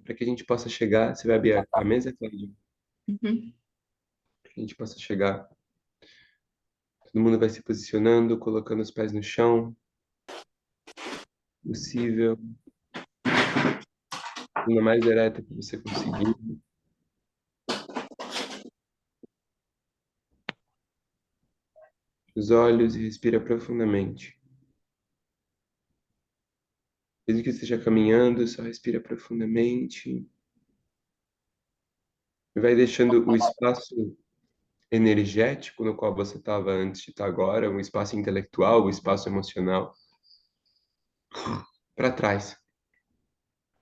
para que a gente possa chegar. Você vai abrir a mesa, Cláudia? Uhum. Para que a gente possa chegar. Todo mundo vai se posicionando, colocando os pés no chão, possível, indo mais direta que você conseguir. Os olhos e respira profundamente. Mesmo que esteja caminhando, só respira profundamente. E vai deixando o espaço energético no qual você estava antes de estar agora, o espaço intelectual, o espaço emocional, para trás.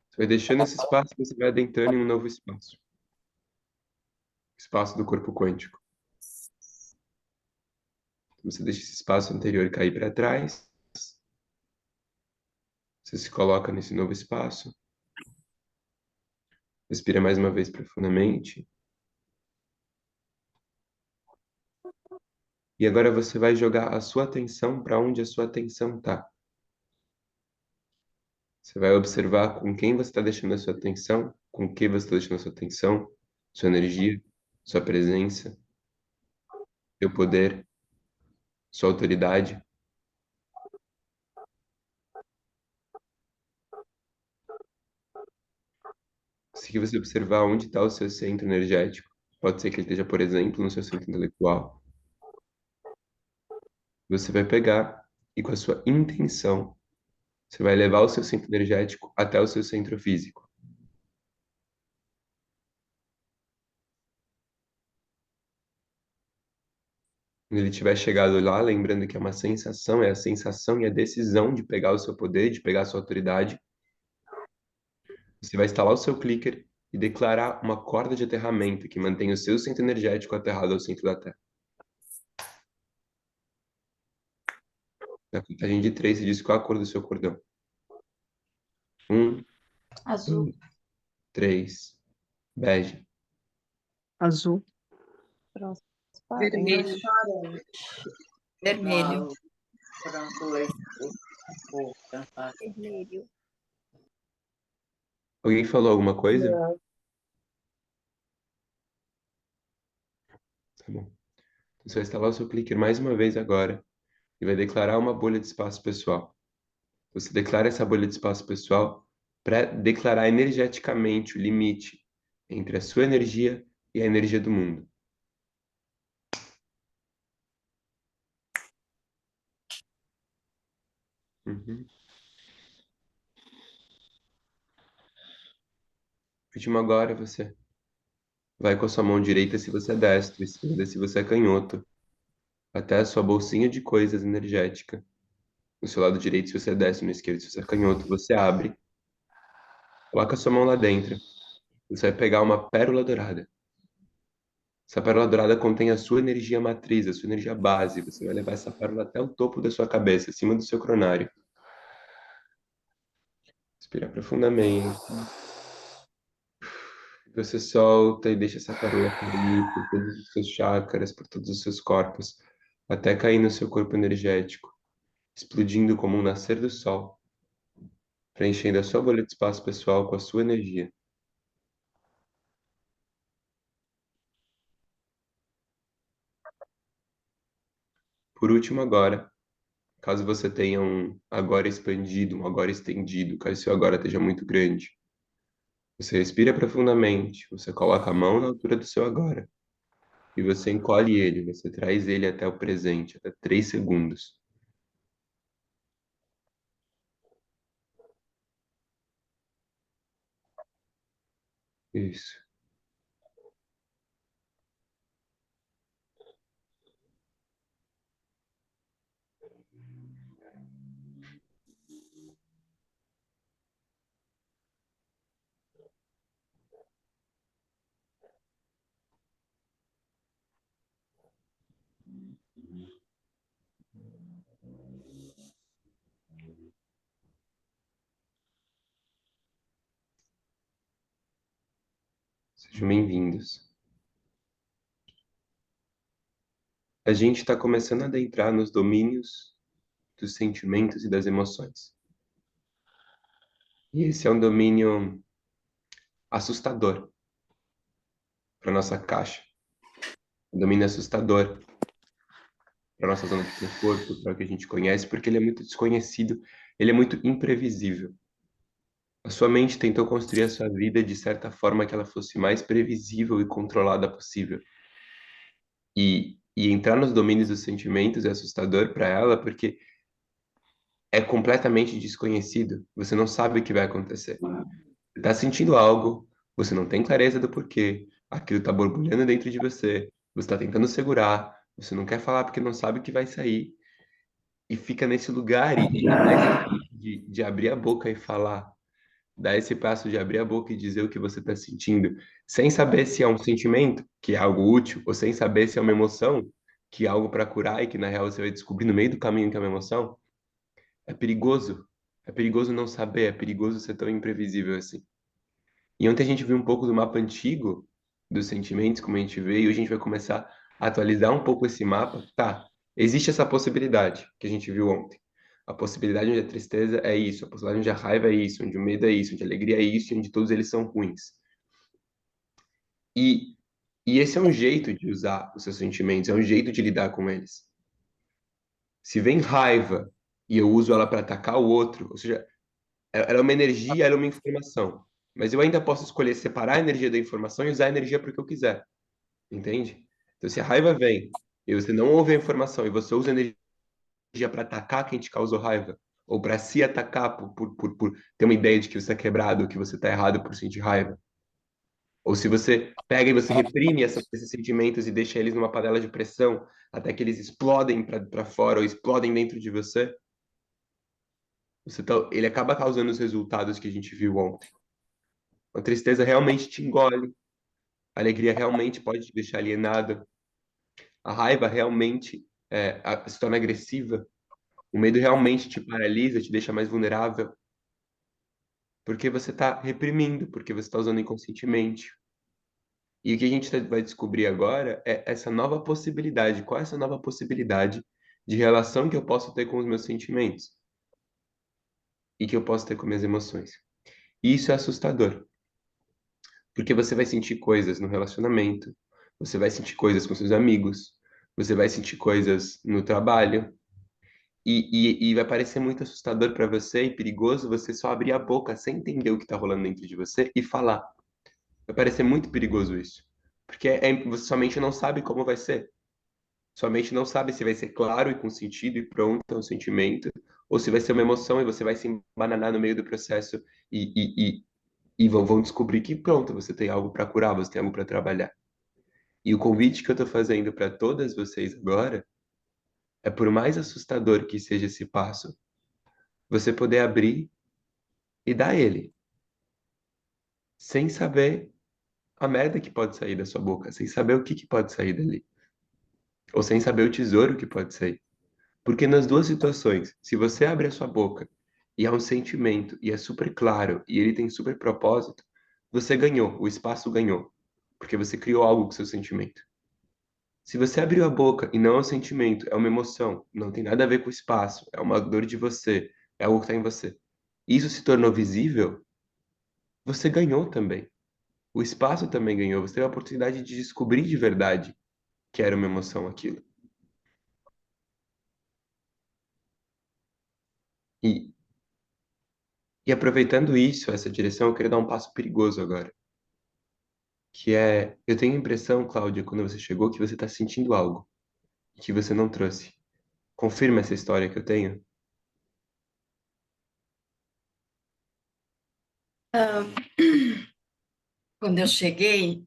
Você vai deixando esse espaço e você vai adentrando em um novo espaço. Espaço do corpo quântico. Você deixa esse espaço anterior cair para trás. Você se coloca nesse novo espaço. Respira mais uma vez profundamente. E agora você vai jogar a sua atenção para onde a sua atenção está. Você vai observar com quem você está deixando a sua atenção, com o que você está deixando a sua atenção, sua energia, sua presença, seu poder, sua autoridade. Se você observar onde está o seu centro energético, pode ser que ele esteja, por exemplo, no seu centro intelectual. Você vai pegar e com a sua intenção, você vai levar o seu centro energético até o seu centro físico. Quando ele tiver chegado lá, lembrando que é uma sensação, é a sensação e a decisão de pegar o seu poder, de pegar a sua autoridade, você vai instalar o seu clicker e declarar uma corda de aterramento que mantém o seu centro energético aterrado ao centro da Terra. Na contagem de 3, você diz qual a cor do seu cordão. 1, Azul. 2, 3, bege. Azul. Vermelho. Vermelho. Vermelho. Alguém falou alguma coisa? Não. Tá bom. Então, você vai instalar o seu clicker mais uma vez agora e vai declarar uma bolha de espaço pessoal. Você declara essa bolha de espaço pessoal para declarar energeticamente o limite entre a sua energia e a energia do mundo. Uhum. Último agora, você vai com a sua mão direita se você é destro, esquerda se você é canhoto, até a sua bolsinha de coisas energética. No seu lado direito se você é destro, no esquerdo se você é canhoto, você abre, coloca a sua mão lá dentro. Você vai pegar uma pérola dourada. Essa pérola dourada contém a sua energia matriz, a sua energia base. Você vai levar essa pérola até o topo da sua cabeça, acima do seu coronário. Respira profundamente. Você solta e deixa essa pérola cair por todos os seus chakras, por todos os seus corpos, até cair no seu corpo energético, explodindo como um nascer do sol, preenchendo a sua bolha de espaço pessoal com a sua energia. Por último, agora, caso você tenha um agora expandido, um agora estendido, caso seu agora esteja muito grande, você respira profundamente, você coloca a mão na altura do seu agora e você encolhe ele, você traz ele até o presente, até 3 segundos. Isso. Sejam bem-vindos. A gente está começando a adentrar nos domínios dos sentimentos e das emoções. E esse é um domínio assustador para nossa caixa. O domínio é assustador para nossa zona de conforto, para o que a gente conhece, porque ele é muito desconhecido, ele é muito imprevisível. A sua mente tentou construir a sua vida de certa forma que ela fosse mais previsível e controlada possível. E entrar nos domínios dos sentimentos é assustador para ela, porque é completamente desconhecido. Você não sabe o que vai acontecer. Você está sentindo algo, você não tem clareza do porquê, aquilo está borbulhando dentro de você, você está tentando segurar, você não quer falar porque não sabe o que vai sair, e fica nesse lugar e dá esse passo de abrir a boca e falar, dá esse passo de abrir a boca e dizer o que você está sentindo, sem saber se é um sentimento, que é algo útil, ou sem saber se é uma emoção, que é algo para curar e que na real você vai descobrir no meio do caminho que é uma emoção. É perigoso. É perigoso não saber, é perigoso ser tão imprevisível assim. E ontem a gente viu um pouco do mapa antigo dos sentimentos, como a gente vê, e hoje a gente vai começar a atualizar um pouco esse mapa. Tá, existe essa possibilidade que a gente viu ontem. A possibilidade onde a tristeza é isso, a possibilidade onde a raiva é isso, onde o medo é isso, onde a alegria é isso, e onde todos eles são ruins. E, e esse é um jeito de usar os seus sentimentos, é um jeito de lidar com eles. Se vem raiva e eu uso ela para atacar o outro, ou seja, ela é uma energia, ela é uma informação. Mas eu ainda posso escolher separar a energia da informação e usar a energia para o que eu quiser. Entende? Então, se a raiva vem e você não ouve a informação e você usa a energia para atacar quem te causou raiva, ou para se atacar por ter uma ideia de que você é quebrado, que você está errado por sentir raiva, ou se você pega e você reprime esses sentimentos e deixa eles numa panela de pressão até que eles explodem para fora ou explodem dentro de você, ele acaba causando os resultados que a gente viu ontem. A tristeza realmente te engole, a alegria realmente pode te deixar alienado, a raiva realmente se torna agressiva, o medo realmente te paralisa, te deixa mais vulnerável, porque você está reprimindo, porque você está usando inconscientemente. E o que a gente vai descobrir agora é essa nova possibilidade. Qual é essa nova possibilidade de relação que eu posso ter com os meus sentimentos e que eu posso ter com minhas emoções? E isso é assustador, porque você vai sentir coisas no relacionamento, você vai sentir coisas com seus amigos, você vai sentir coisas no trabalho, e vai parecer muito assustador para você e perigoso você só abrir a boca sem entender o que está rolando dentro de você e falar. Vai parecer muito perigoso isso. Porque você somente não sabe como vai ser. Somente não sabe se vai ser claro e com sentido e pronto é um sentimento, ou se vai ser uma emoção e você vai se embananar no meio do processo e, e, e, e vão descobrir que pronto, você tem algo para curar, você tem algo para trabalhar. E o convite que eu estou fazendo para todas vocês agora é, por mais assustador que seja esse passo, você poder abrir e dar ele, sem saber a merda que pode sair da sua boca, sem saber o que pode sair dali, ou sem saber o tesouro que pode sair. Porque nas duas situações, se você abre a sua boca e há um sentimento e é super claro e ele tem super propósito, você ganhou, o espaço ganhou, porque você criou algo com seu sentimento. Se você abriu a boca e não é um sentimento, é uma emoção, não tem nada a ver com o espaço, é uma dor de você, é algo que está em você. E isso se tornou visível, você ganhou também. O espaço também ganhou. Você teve a oportunidade de descobrir de verdade que era uma emoção aquilo. E, e aproveitando isso, essa direção, eu queria dar um passo perigoso agora. Que é, eu tenho a impressão, Cláudia, quando você chegou, que você está sentindo algo e que você não trouxe. Confirma essa história que eu tenho? Quando eu cheguei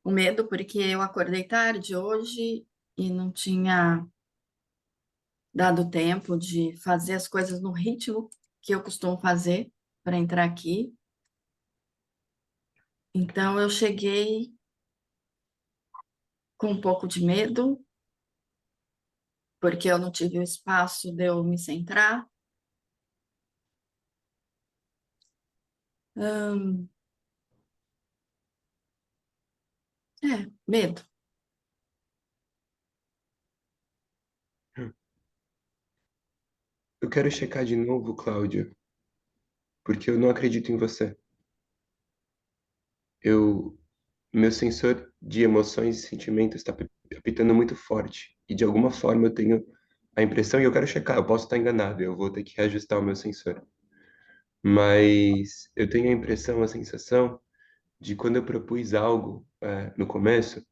com medo porque eu acordei tarde hoje e não tinha dado tempo de fazer as coisas no ritmo que eu costumo fazer para entrar aqui. Então eu cheguei com um pouco de medo, porque eu não tive o espaço de eu me centrar. Hum, medo. Eu quero checar de novo, Cláudia, porque eu não acredito em você. Eu, meu sensor de emoções e sentimentos está apitando muito forte. E de alguma forma eu tenho a impressão, e eu quero checar, eu posso estar enganado, eu vou ter que reajustar o meu sensor. Mas eu tenho a impressão, a sensação de quando eu propus algo no começo,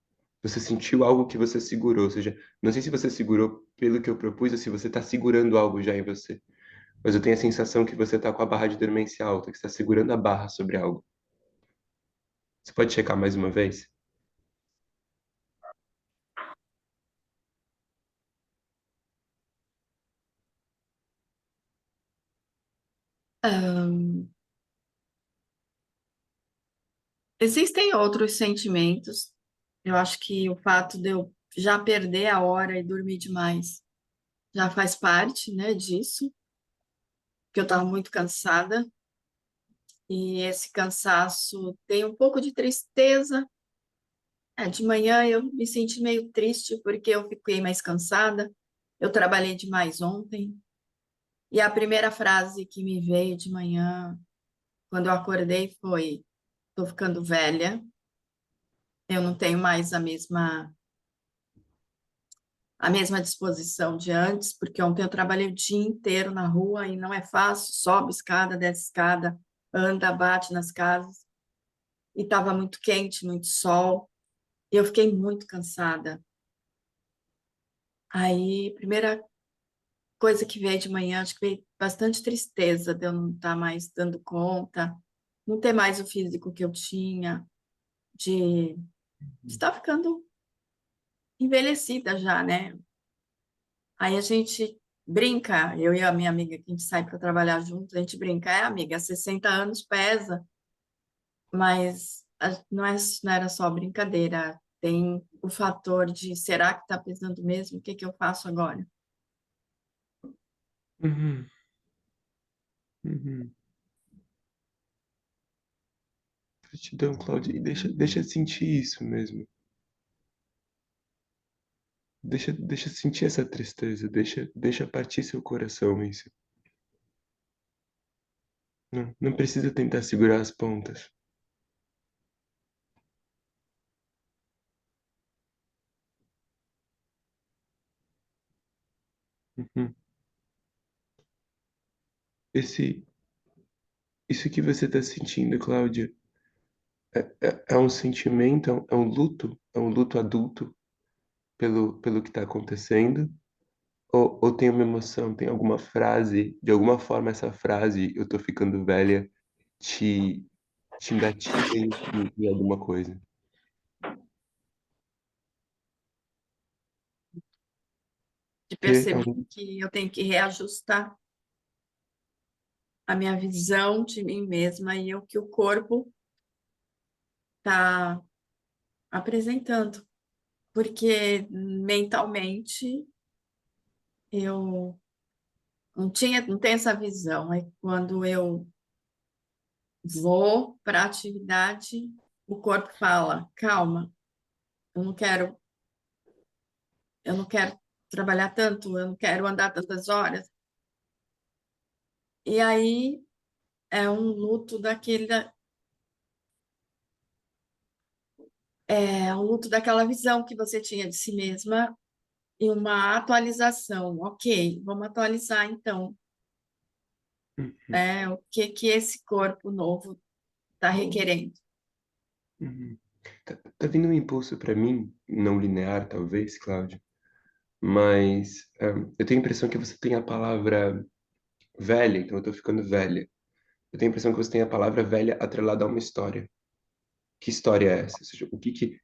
você sentiu algo que você segurou. Ou seja, não sei se você segurou pelo que eu propus ou se você está segurando algo já em você. Mas eu tenho a sensação que você está com a barra de dormência alta, que está segurando a barra sobre algo. Você pode checar mais uma vez? Ahn, Existem outros sentimentos. Eu acho que o fato de eu já perder a hora e dormir demais já faz parte, né, disso, que eu estava muito cansada. E esse cansaço tem um pouco de tristeza. De manhã eu me senti meio triste porque eu fiquei mais cansada. Eu trabalhei demais ontem. E a primeira frase que me veio de manhã, quando eu acordei, foi: "Tô ficando velha, eu não tenho mais a mesma disposição de antes, porque ontem eu trabalhei o dia inteiro na rua e não é fácil, sobe escada, desce escada, anda, bate nas casas, e estava muito quente, muito sol, e eu fiquei muito cansada. Aí, primeira coisa que veio de manhã, acho que veio bastante tristeza de eu não estar mais dando conta, não ter mais o físico que eu tinha, de estar ficando envelhecida já, né? Aí a gente brinca, eu e a minha amiga, que a gente sai para trabalhar junto, a gente brinca, amiga, 60 anos pesa, mas não era só brincadeira, tem o fator de será que está pesando mesmo? O que que eu faço agora? Uhum, uhum. Gratidão, Cláudia. E deixa eu sentir isso mesmo. Deixa eu sentir essa tristeza. Deixa partir seu coração isso. Não precisa tentar segurar as pontas. Uhum. Esse, isso que você está sentindo, Cláudia, é um sentimento, é um luto adulto pelo que está acontecendo? Ou tem uma emoção, tem alguma frase, de alguma forma essa frase, eu tô ficando velha, te, te engatilha em alguma coisa? De Porque perceber que eu tenho que reajustar a minha visão de mim mesma e o que o corpo está apresentando, porque mentalmente eu não tenho essa visão. Aí quando eu vou para a atividade, o corpo fala: calma, eu não quero, eu não quero trabalhar tanto, eu não quero andar tantas horas. E aí é um luto um luto daquela visão que você tinha de si mesma e uma atualização. Ok, vamos atualizar então, uhum, né? O que que esse corpo novo está requerendo? uhum. Tá vindo um impulso para mim, não linear talvez, Cláudio, mas eu tenho a impressão que você tem a palavra velha, então eu tô ficando velha. Eu tenho a impressão que você tem a palavra velha atrelada a uma história. Que história é essa? Ou seja,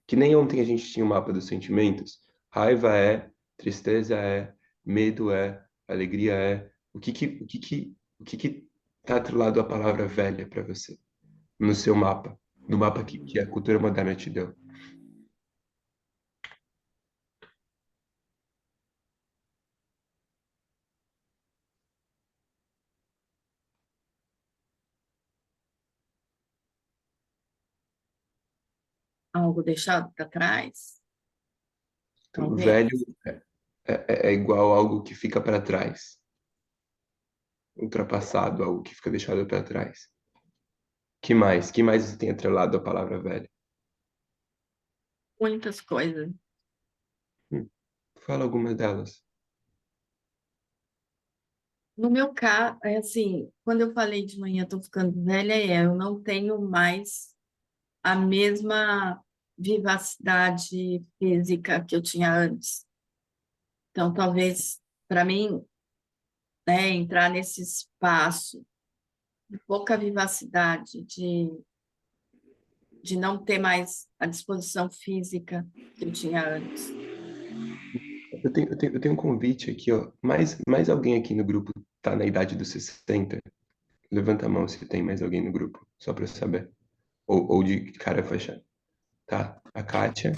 que nem ontem a gente tinha o mapa dos sentimentos. Raiva é, tristeza é, medo é, alegria é. O que que tá atrelado à palavra velha para você no seu mapa, no mapa que a cultura moderna te deu? Algo deixado para trás, Então, velho talvez. é igual algo que fica para trás. ultrapassado, algo que fica deixado para trás. Que mais? Que mais você tem atrelado à palavra velha? Muitas coisas. Fala algumas delas. No meu caso, é assim, quando eu falei de manhã, estou ficando velha, eu não tenho mais a mesma vivacidade física que eu tinha antes. Então, talvez, para mim, né, entrar nesse espaço de pouca vivacidade, de não ter mais a disposição física que eu tinha antes. Eu tenho um convite aqui, ó. Mais alguém aqui no grupo tá na idade dos 60? Levanta a mão se tem mais alguém no grupo, só para eu saber. Ou de cara fechada. Tá? A Kátia,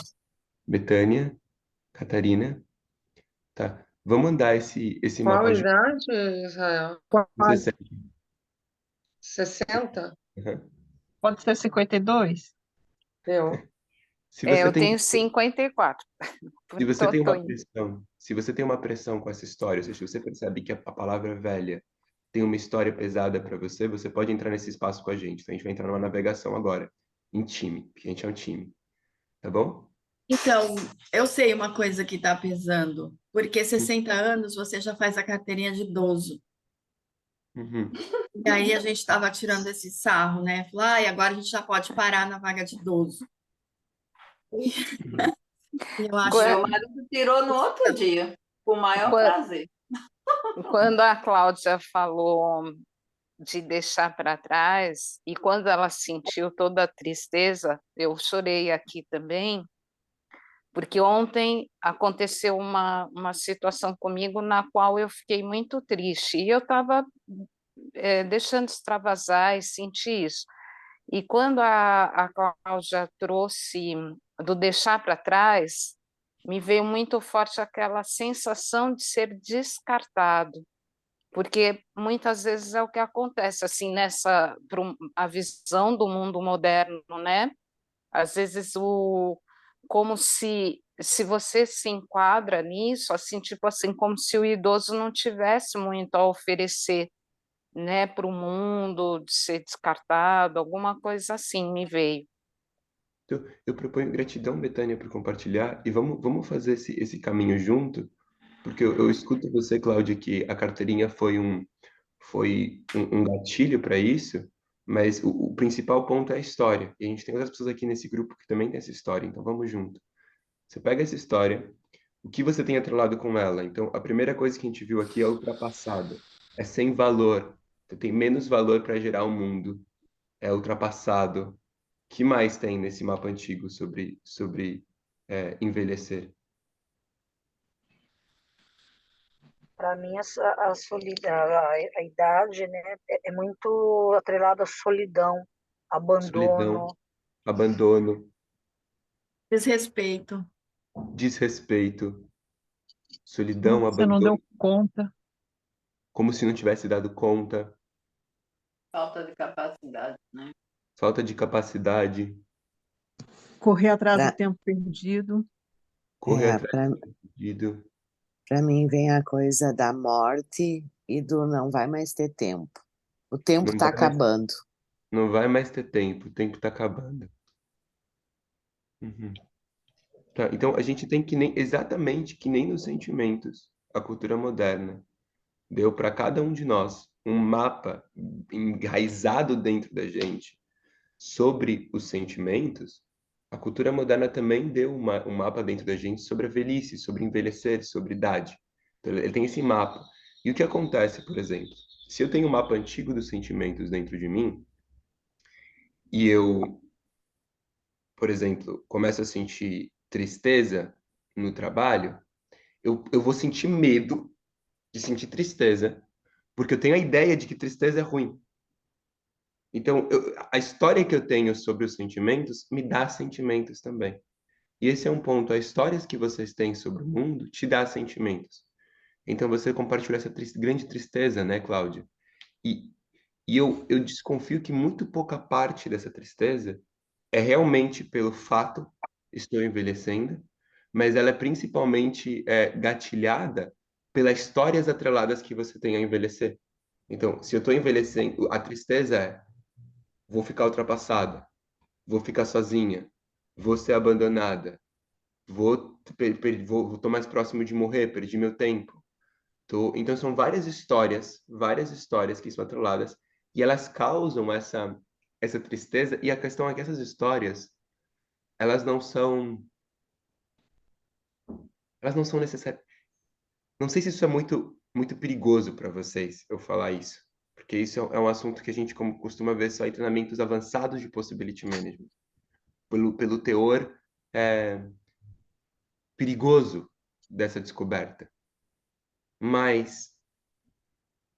Betânia, Catarina. Tá. Vamos andar esse Qual mapa a junto. idade, Israel? Você Pode, segue. 60? Uhum. pode ser 52? Eu. Se você Eu tem, tenho 54, se você tem tô uma indo. pressão, se você tem uma pressão com essa história, ou seja, se você percebe que a palavra velha tem uma história pesada para você, você pode entrar nesse espaço com a gente. Então, a gente vai entrar numa navegação agora, em time, porque a gente é um time, tá bom? Então, eu sei uma coisa que está pesando, porque 60 anos você já faz a carteirinha de idoso. Uhum. E aí a gente estava tirando esse sarro, né? Falou, e agora a gente já pode parar na vaga de idoso. Uhum. E eu acho Qua- Meu marido tirou no outro dia, com o maior qua- prazer. Quando a Cláudia falou de deixar para trás, e quando ela sentiu toda a tristeza, eu chorei aqui também, porque ontem aconteceu uma situação comigo na qual eu fiquei muito triste, e eu estava deixando extravasar e senti isso. E quando a Cláudia trouxe do deixar para trás, me veio muito forte aquela sensação de ser descartado, porque muitas vezes é o que acontece assim a visão do mundo moderno, né? Às vezes como se você se enquadra nisso, assim, tipo assim, como se o idoso não tivesse muito a oferecer, né, para o mundo, de ser descartado, alguma coisa assim me veio. Então, eu proponho gratidão, Betânia, por compartilhar, e vamos fazer esse caminho junto, porque eu escuto você, Cláudia, que a carteirinha foi um gatilho para isso, mas o principal ponto é a história. E a gente tem outras pessoas aqui nesse grupo que também tem essa história, então vamos junto. Você pega essa história, o que você tem atrelado com ela? Então, a primeira coisa que a gente viu aqui é ultrapassado, é sem valor, então, tem menos valor para gerar o mundo, é ultrapassado. Que mais tem nesse mapa antigo sobre envelhecer? Para mim, a solidão, a idade, né, é muito atrelada à solidão, Solidão, abandono. abandono, desrespeito. desrespeito, Como solidão, você não abandono, deu conta, como se não tivesse dado conta, Falta de capacidade, né? falta de capacidade, correr atrás do Pra, tempo perdido. correr atrás para do pedido, mim vem a coisa da morte e do não vai mais ter tempo. O tempo não está vai mais, acabando. não vai mais ter tempo, o tempo está acabando. Uhum. Tá, então a gente tem que nem exatamente que nem nos sentimentos, a cultura moderna deu para cada um de nós um mapa enraizado dentro da gente sobre os sentimentos. A cultura moderna também deu um mapa dentro da gente sobre a velhice, sobre envelhecer, sobre idade. Então, ele tem esse mapa. E o que acontece, por exemplo, se eu tenho um mapa antigo dos sentimentos dentro de mim e eu, por exemplo, começo a sentir tristeza no trabalho, eu vou sentir medo de sentir tristeza, porque eu tenho a ideia de que tristeza é ruim. Então, a história que eu tenho sobre os sentimentos me dá sentimentos também. E esse é um ponto. As histórias que vocês têm sobre o mundo te dá sentimentos. Então, você compartilha essa grande tristeza, né, Cláudia? E, e eu desconfio que muito pouca parte dessa tristeza é realmente pelo fato estou envelhecendo, mas ela é principalmente gatilhada pelas histórias atreladas que você tem a envelhecer. Então, se eu estou envelhecendo, a tristeza é: vou ficar ultrapassada, vou ficar sozinha, vou ser abandonada, tô mais próximo de morrer, perdi meu tempo. Então são várias histórias que são atreladas e elas causam essa tristeza. E a questão é que essas histórias, elas não são necessárias. Não sei se isso é muito perigoso para vocês, eu falar isso, porque isso é um assunto que a gente costuma ver só em treinamentos avançados de possibility management, pelo teor é, perigoso dessa descoberta. Mas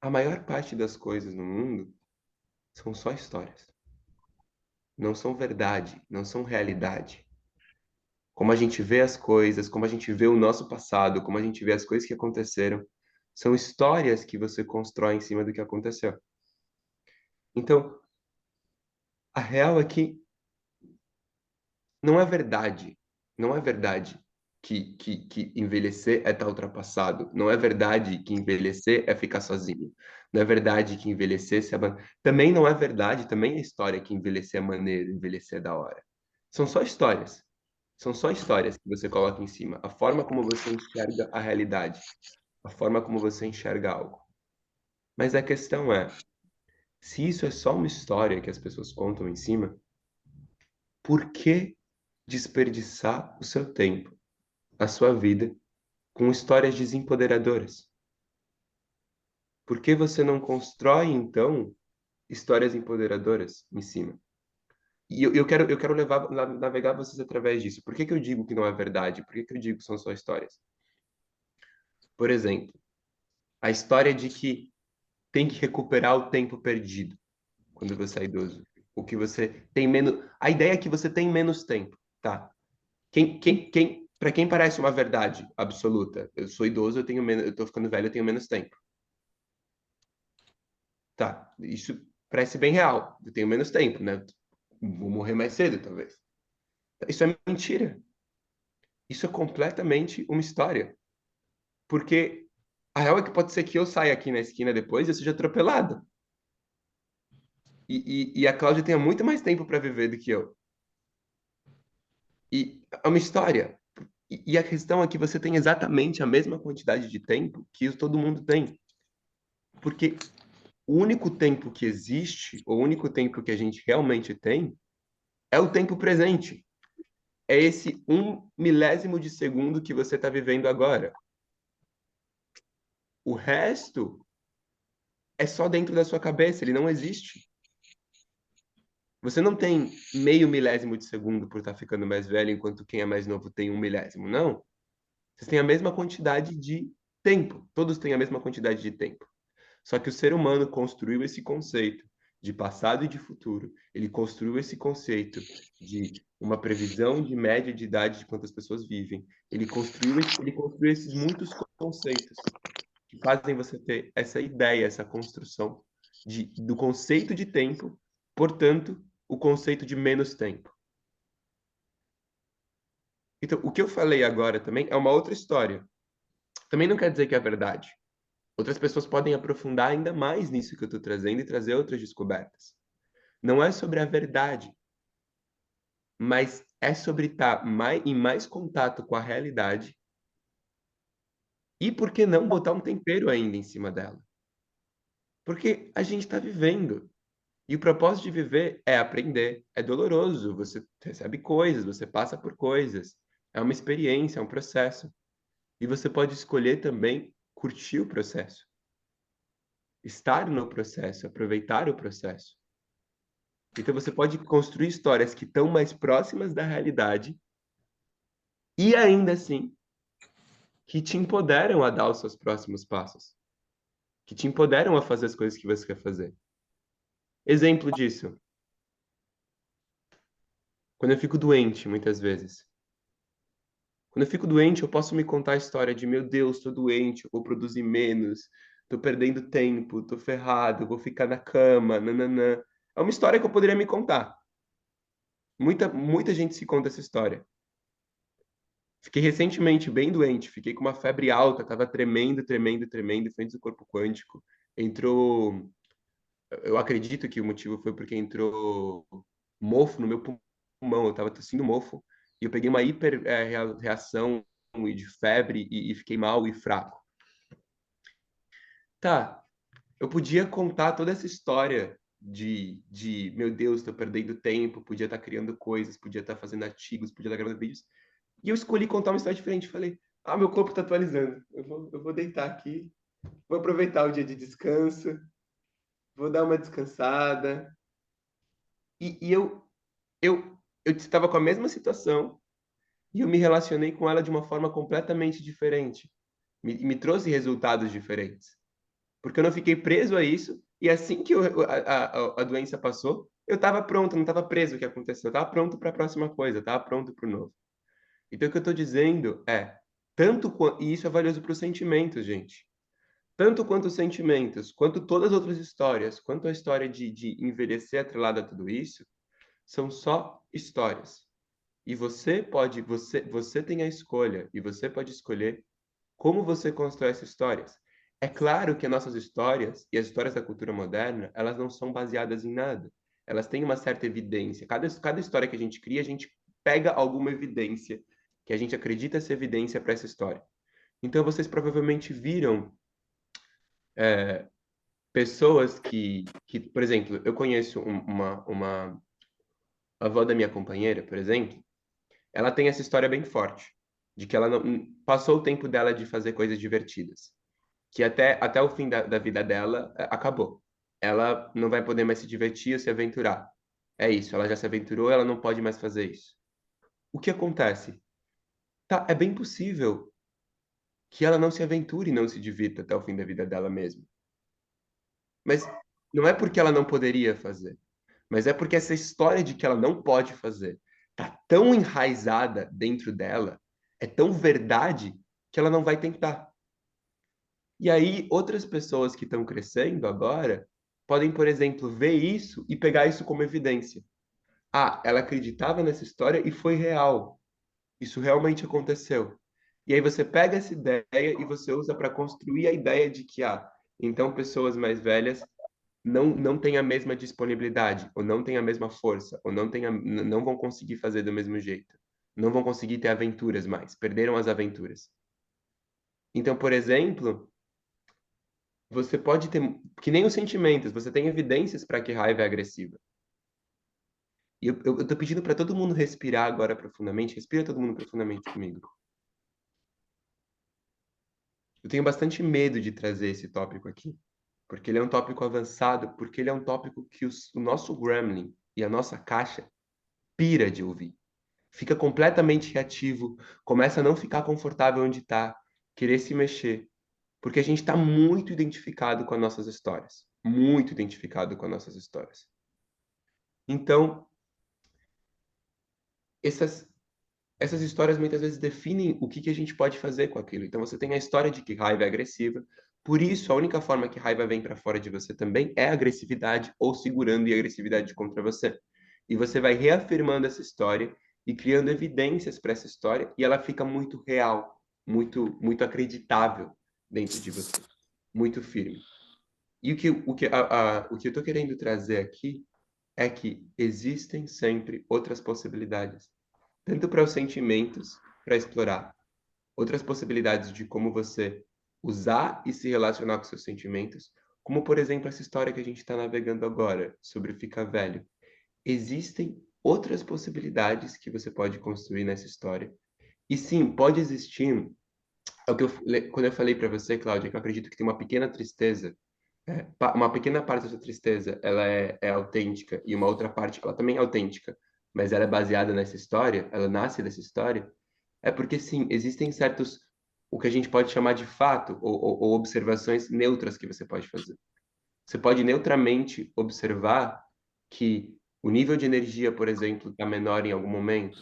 a maior parte das coisas no mundo são só histórias. Não são verdade, não são realidade. Como a gente vê as coisas, como a gente vê o nosso passado, como a gente vê as coisas que aconteceram, são histórias que você constrói em cima do que aconteceu. Então, a real é que não é verdade que envelhecer é estar ultrapassado. Não é verdade que envelhecer é ficar sozinho. Não é verdade que envelhecer se abandonar. Também não é verdade, também é história que envelhecer é maneiro, envelhecer é da hora. São só histórias. São só histórias que você coloca em cima. A forma como você enxerga a realidade. A forma como você enxerga algo. Mas a questão é, se isso é só uma história que as pessoas contam em cima, por que desperdiçar o seu tempo, a sua vida, com histórias desempoderadoras? Por que você não constrói, então, histórias empoderadoras em cima? E eu quero navegar vocês através disso. Por que eu digo que não é verdade? Por que eu digo que são só histórias? Por exemplo, a história de que tem que recuperar o tempo perdido quando você é idoso. O que você tem menos. A ideia é que você tem menos tempo, tá? Para quem parece uma verdade absoluta, eu sou idoso, eu tenho menos, eu tô ficando velho, eu tenho menos tempo. Tá, isso parece bem real. Eu tenho menos tempo, né? Vou morrer mais cedo, talvez. Isso é mentira. Isso é completamente uma história. Porque a real é que pode ser que eu saia aqui na esquina depois e eu seja atropelado. E a Cláudia tenha muito mais tempo para viver do que eu. E é uma história. E a questão é que você tem exatamente a mesma quantidade de tempo que todo mundo tem. Porque o único tempo que existe, o único tempo que a gente realmente tem, é o tempo presente. É esse 1 milésimo de segundo que você está vivendo agora. O resto é só dentro da sua cabeça, ele não existe. Você não tem meio milésimo de segundo por estar ficando mais velho, enquanto quem é mais novo tem 1 milésimo. Não. Vocês têm a mesma quantidade de tempo. Todos têm a mesma quantidade de tempo. Só que o ser humano construiu esse conceito de passado e de futuro. Ele construiu esse conceito de uma previsão de média de idade de quantas pessoas vivem. Ele construiu esses muitos conceitos que fazem você ter essa ideia, essa construção do conceito de tempo, portanto, o conceito de menos tempo. Então, o que eu falei agora também é uma outra história. Também não quer dizer que é verdade. Outras pessoas podem aprofundar ainda mais nisso que eu estou trazendo e trazer outras descobertas. Não é sobre a verdade, mas é sobre estar em mais contato com a realidade e, por que não, botar um tempero ainda em cima dela. Porque a gente está vivendo. E o propósito de viver é aprender. É doloroso, você recebe coisas, você passa por coisas. É uma experiência, é um processo. E você pode escolher também curtir o processo. Estar no processo, aproveitar o processo. Então você pode construir histórias que estão mais próximas da realidade e ainda assim que te empoderam a dar os seus próximos passos, que te empoderam a fazer as coisas que você quer fazer. Exemplo disso. Quando eu fico doente, muitas vezes. Quando eu fico doente, eu posso me contar a história de, meu Deus, estou doente, eu vou produzir menos, estou perdendo tempo, estou ferrado, vou ficar na cama, nananã. É uma história que eu poderia me contar. Muita gente se conta essa história. Fiquei recentemente bem doente, fiquei com uma febre alta, estava tremendo, frente do corpo quântico. entrou. Eu acredito que o motivo foi porque entrou mofo no meu pulmão. Eu tava tossindo mofo e eu peguei uma reação de febre e fiquei mal e fraco. Tá, eu podia contar toda essa história meu Deus, estou perdendo tempo, podia estar criando coisas, podia estar fazendo artigos, podia estar gravando vídeos. E eu escolhi contar uma história diferente. Falei, meu corpo está atualizando. Eu vou deitar aqui, vou aproveitar o dia de descanso, vou dar uma descansada. E eu estava com a mesma situação e eu me relacionei com ela de uma forma completamente diferente. Me trouxe resultados diferentes. Porque eu não fiquei preso a isso, e assim que a doença passou, eu estava pronto, não estava preso o que aconteceu, eu estava pronto para a próxima coisa, estava pronto para o novo. Então, o que eu estou dizendo é, e isso é valioso para os sentimentos, gente. Tanto quanto os sentimentos, quanto todas as outras histórias, quanto a história de envelhecer atrelada a tudo isso, são só histórias. E você tem a escolha, e você pode escolher como você constrói essas histórias. É claro que as nossas histórias e as histórias da cultura moderna, elas não são baseadas em nada. Elas têm uma certa evidência. Cada história que a gente cria, a gente pega alguma evidência que a gente acredita ser evidência para essa história. Então, vocês provavelmente viram pessoas por exemplo, eu conheço uma avó da minha companheira, por exemplo, ela tem essa história bem forte, de que ela não passou o tempo dela de fazer coisas divertidas, que até o fim da vida dela acabou. Ela não vai poder mais se divertir ou se aventurar. É isso, ela já se aventurou, ela não pode mais fazer isso. O que acontece? Tá, é bem possível que ela não se aventure e não se divirta até o fim da vida dela mesmo. Mas não é porque ela não poderia fazer, mas é porque essa história de que ela não pode fazer tá tão enraizada dentro dela, é tão verdade, que ela não vai tentar. E aí, outras pessoas que estão crescendo agora podem, por exemplo, ver isso e pegar isso como evidência. Ela acreditava nessa história e foi real. Isso realmente aconteceu. E aí você pega essa ideia e você usa para construir a ideia de que, então pessoas mais velhas não têm a mesma disponibilidade, ou não têm a mesma força, ou não vão conseguir fazer do mesmo jeito. Não vão conseguir ter aventuras mais, perderam as aventuras. Então, por exemplo, você pode ter, que nem os sentimentos, você tem evidências para que raiva é agressiva. E eu tô pedindo para todo mundo respirar agora profundamente. Respira todo mundo profundamente comigo. Eu tenho bastante medo de trazer esse tópico aqui, porque ele é um tópico avançado, porque ele é um tópico que o nosso Gremlin e a nossa caixa pira de ouvir. Fica completamente reativo, começa a não ficar confortável onde está, querer se mexer, porque a gente está muito identificado com as nossas histórias. Muito identificado com as nossas histórias. Então, essas histórias muitas vezes definem o que a gente pode fazer com aquilo. Então, você tem a história de que raiva é agressiva, por isso a única forma que raiva vem para fora de você também é agressividade ou segurando e agressividade contra você. E você vai reafirmando essa história e criando evidências para essa história e ela fica muito real, muito acreditável dentro de você, muito firme. E o que eu estou querendo trazer aqui é que existem sempre outras possibilidades, tanto para os sentimentos, para explorar, outras possibilidades de como você usar e se relacionar com seus sentimentos, como, por exemplo, essa história que a gente está navegando agora, sobre ficar velho. Existem outras possibilidades que você pode construir nessa história. E sim, pode existir, quando eu falei para você, Cláudia, que eu acredito que tem uma pequena tristeza, uma pequena parte dessa tristeza, ela é autêntica, e uma outra parte, ela também é autêntica, mas ela é baseada nessa história, ela nasce dessa história, é porque, sim, existem certos, o que a gente pode chamar de fato, ou observações neutras que você pode fazer. Você pode neutramente observar que o nível de energia, por exemplo, está menor em algum momento,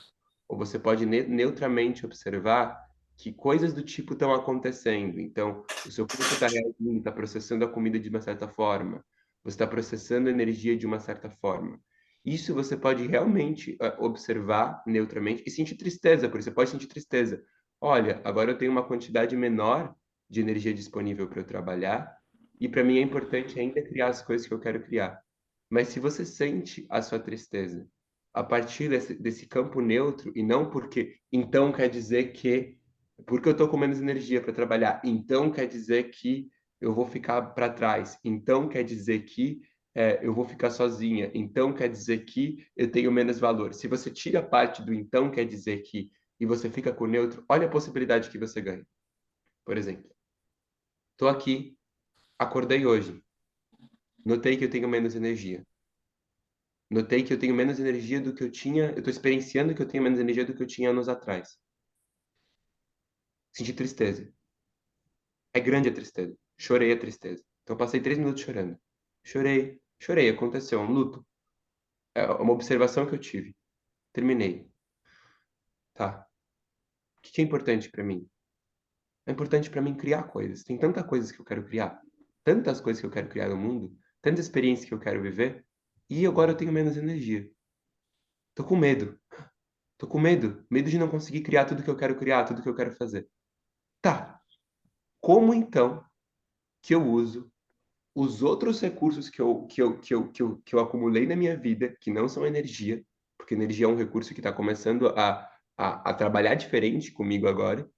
ou você pode neutramente observar que coisas do tipo estão acontecendo. Então, o seu corpo está reagindo, está processando a comida de uma certa forma, você está processando a energia de uma certa forma. Isso você pode realmente observar neutramente e sentir tristeza, porque você pode sentir tristeza. Olha, agora eu tenho uma quantidade menor de energia disponível para eu trabalhar, E para mim é importante ainda criar as coisas que eu quero criar. Mas se você sente a sua tristeza a partir desse campo neutro, e não porque então quer dizer que, porque eu estou com menos energia para trabalhar, então quer dizer que eu vou ficar para trás, então quer dizer que eu vou ficar sozinha, então quer dizer que eu tenho menos valor. Se você tira a parte do então quer dizer que e você fica com o neutro, olha a possibilidade que você ganha. Por exemplo, estou aqui, acordei hoje, notei que eu tenho menos energia. Notei que eu tenho menos energia do que eu tinha, eu estou experienciando que eu tenho menos energia do que eu tinha anos atrás. Senti tristeza. É grande a tristeza. Chorei a tristeza. Então passei 3 minutos chorando. Chorei, chorei, aconteceu, um luto. É uma observação que eu tive. Terminei. Tá. O que é importante para mim? É importante para mim criar coisas. Tem tantas coisas que eu quero criar. Tantas coisas que eu quero criar no mundo. Tantas experiências que eu quero viver. E agora eu tenho menos energia. Tô com medo. Tô com medo. Medo de não conseguir criar tudo que eu quero criar, tudo que eu quero fazer. Tá. Como então que eu uso os outros recursos que eu acumulei na minha vida, que não são energia, porque energia é um recurso que está começando a trabalhar diferente comigo agora.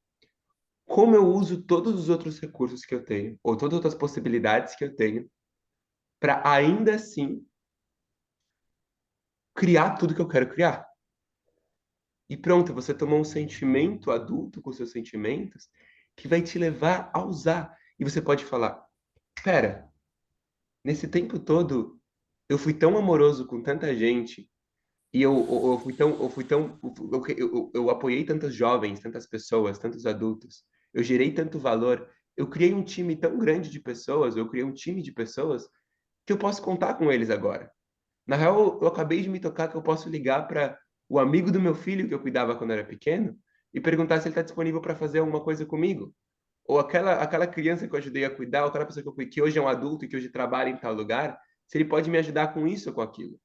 Como eu uso todos os outros recursos que eu tenho, ou todas as outras possibilidades que eu tenho, para ainda assim criar tudo que eu quero criar. E pronto, você tomou um sentimento adulto com seus sentimentos que vai te levar a usar. E você pode falar: pera, nesse tempo todo eu fui tão amoroso com tanta gente e eu apoiei tantos jovens, tantas pessoas, tantos adultos. Eu gerei tanto valor. Eu criei um time tão grande de pessoas, eu criei um time de pessoas que eu posso contar com eles agora. Na real, eu acabei de me tocar que eu posso ligar para o amigo do meu filho que eu cuidava quando era pequeno e perguntar se ele está disponível para fazer alguma coisa comigo. Ou aquela criança que eu ajudei a cuidar, ou aquela pessoa que hoje é um adulto e que hoje trabalha em tal lugar, se ele pode me ajudar com isso ou com aquilo.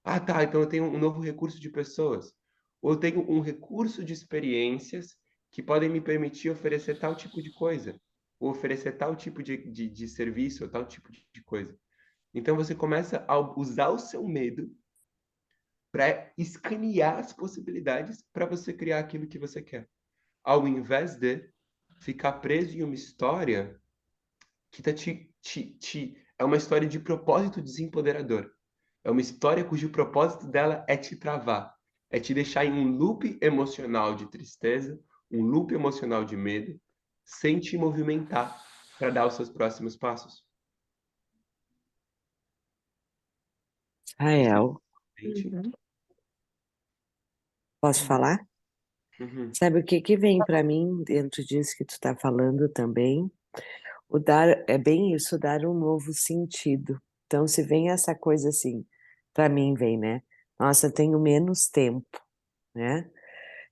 Ah, tá, então eu tenho um novo recurso de pessoas. Ou eu tenho um recurso de experiências que podem me permitir oferecer tal tipo de coisa. Ou oferecer tal tipo de serviço, ou tal tipo de coisa. Então você começa a usar o seu medo para escanear as possibilidades para você criar aquilo que você quer. Ao invés de ficar preso em uma história que é uma história de propósito desempoderador. É uma história cujo propósito dela é te travar, é te deixar em um loop emocional de tristeza, um loop emocional de medo, sem te movimentar para dar os seus próximos passos. Rael, Uhum. posso falar? Uhum. Sabe o que que vem para mim dentro disso que tu está falando também? O dar é bem isso, dar um novo sentido. Então, se vem essa coisa assim, para mim vem, né? Nossa, eu tenho menos tempo, né?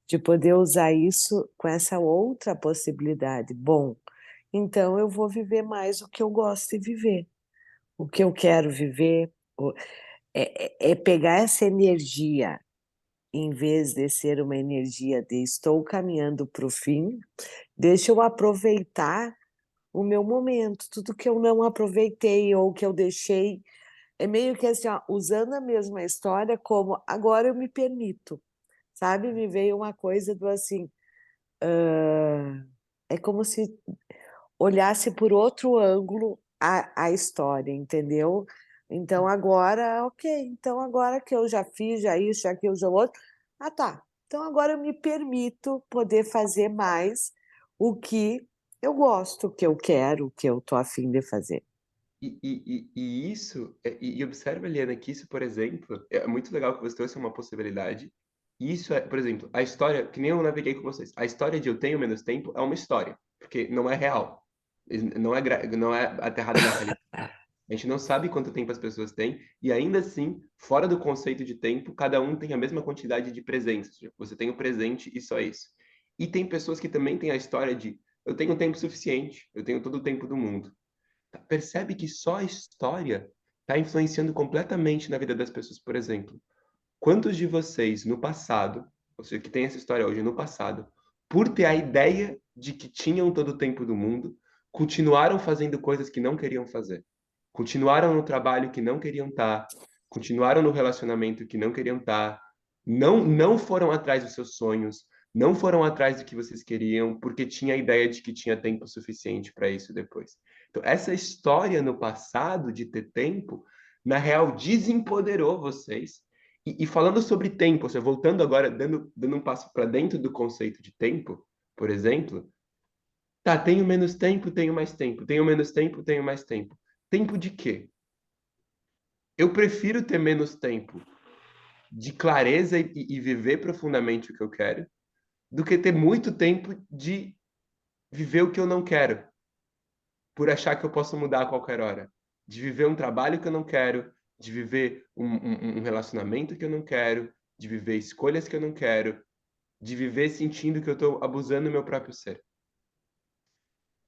De poder usar isso com essa outra possibilidade. Bom, então eu vou viver mais o que eu gosto de viver, o que eu quero viver. É pegar essa energia, em vez de ser uma energia de estou caminhando para o fim, deixa eu aproveitar o meu momento, tudo que eu não aproveitei ou que eu deixei, é meio que assim, ó, usando a mesma história como agora eu me permito, sabe? Me veio uma coisa do assim, é como se olhasse por outro ângulo a história, entendeu? Então agora, ok, então agora que eu já fiz, já isso, já aquilo, já outro, ah tá, então agora eu me permito poder fazer mais o que eu gosto, o que eu quero, o que eu tô a fim de fazer. E isso, e observa, Eliana, que isso, por exemplo, é muito legal que você trouxe uma possibilidade. E isso é, por exemplo, a história, que nem eu naveguei com vocês, a história de eu tenho menos tempo é uma história, porque não é real, não é aterrada na realidade. A gente não sabe quanto tempo as pessoas têm, e ainda assim, fora do conceito de tempo, cada um tem a mesma quantidade de presença. Tipo, você tem o presente e só isso. E tem pessoas que também têm a história de eu tenho tempo suficiente, eu tenho todo o tempo do mundo. Percebe que só a história está influenciando completamente na vida das pessoas. Por exemplo, quantos de vocês no passado, ou seja, que tem essa história hoje no passado, por ter a ideia de que tinham todo o tempo do mundo, continuaram fazendo coisas que não queriam fazer, continuaram no trabalho que não queriam estar, continuaram no relacionamento que não queriam estar, não foram atrás dos seus sonhos, não foram atrás do que vocês queriam, porque tinha a ideia de que tinha tempo suficiente para isso depois. Então, essa história no passado de ter tempo, na real, desempoderou vocês. E falando sobre tempo, ou seja, voltando agora, dando um passo para dentro do conceito de tempo, por exemplo, tá, tenho menos tempo, tenho mais tempo, tenho menos tempo, tenho mais tempo. Tempo de quê? Eu prefiro ter menos tempo de clareza e viver profundamente o que eu quero, do que ter muito tempo de viver o que eu não quero, por achar que eu posso mudar a qualquer hora. De viver um trabalho que eu não quero, de viver um relacionamento que eu não quero, de viver escolhas que eu não quero, de viver sentindo que eu estou abusando do meu próprio ser.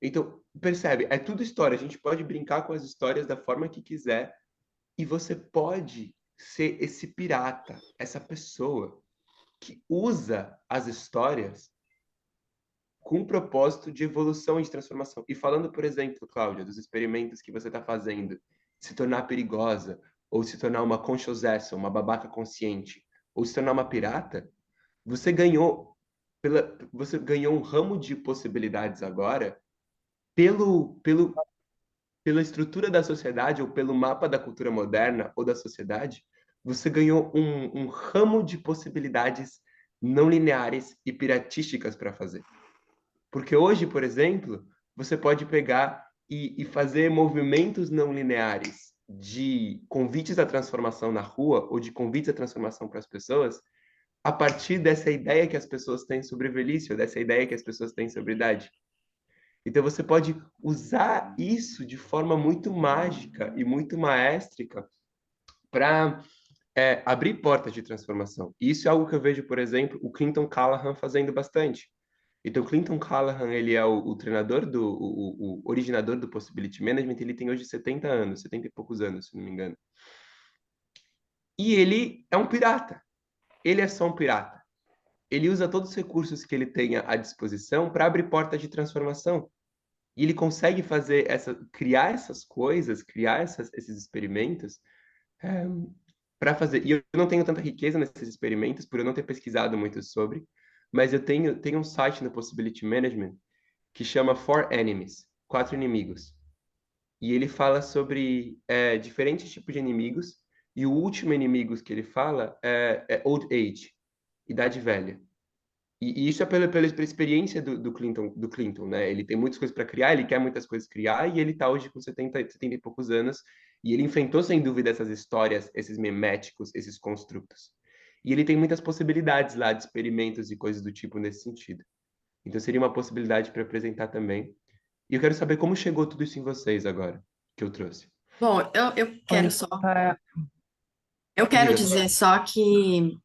Então, percebe? É tudo história. A gente pode brincar com as histórias da forma que quiser e você pode ser esse pirata, essa pessoa que usa as histórias com o propósito de evolução e de transformação. E falando, por exemplo, Cláudia, dos experimentos que você está fazendo, se tornar perigosa, ou se tornar uma conscious uma babaca consciente, ou se tornar uma pirata, você ganhou você ganhou um ramo de possibilidades agora pela estrutura da sociedade ou pelo mapa da cultura moderna ou da sociedade, você ganhou um ramo de possibilidades não lineares e piratísticas para fazer. Porque hoje, por exemplo, você pode pegar e fazer movimentos não lineares de convites à transformação na rua ou de convites à transformação para as pessoas a partir dessa ideia que as pessoas têm sobre velhice ou dessa ideia que as pessoas têm sobre idade. Então você pode usar isso de forma muito mágica e muito maestrica para abrir portas de transformação. E isso é algo que eu vejo, por exemplo, o Clinton Callahan fazendo bastante. Então, Clinton Callahan, ele é o treinador, o originador do Possibility Management, ele tem hoje 70 anos, 70 e poucos anos, se não me engano. E ele é um pirata. Ele é só um pirata. Ele usa todos os recursos que ele tem à disposição para abrir portas de transformação. E ele consegue criar essas coisas, criar esses experimentos para fazer. E eu não tenho tanta riqueza nesses experimentos, por eu não ter pesquisado muito sobre, mas eu tenho um site no Possibility Management que chama Four Enemies, 4 inimigos. E ele fala sobre diferentes tipos de inimigos, e o último inimigo que ele fala é Old Age, idade velha. E isso é pela experiência do Clinton, né? Ele tem muitas coisas para criar, ele quer muitas coisas criar, e ele está hoje com 70 e poucos anos, e ele enfrentou, sem dúvida, essas histórias, esses meméticos, esses construtos. E ele tem muitas possibilidades lá de experimentos e coisas do tipo nesse sentido. Então seria uma possibilidade para apresentar também. E eu quero saber como chegou tudo isso em vocês agora, que eu trouxe. Bom, eu quero só. Eu quero Diga, dizer só que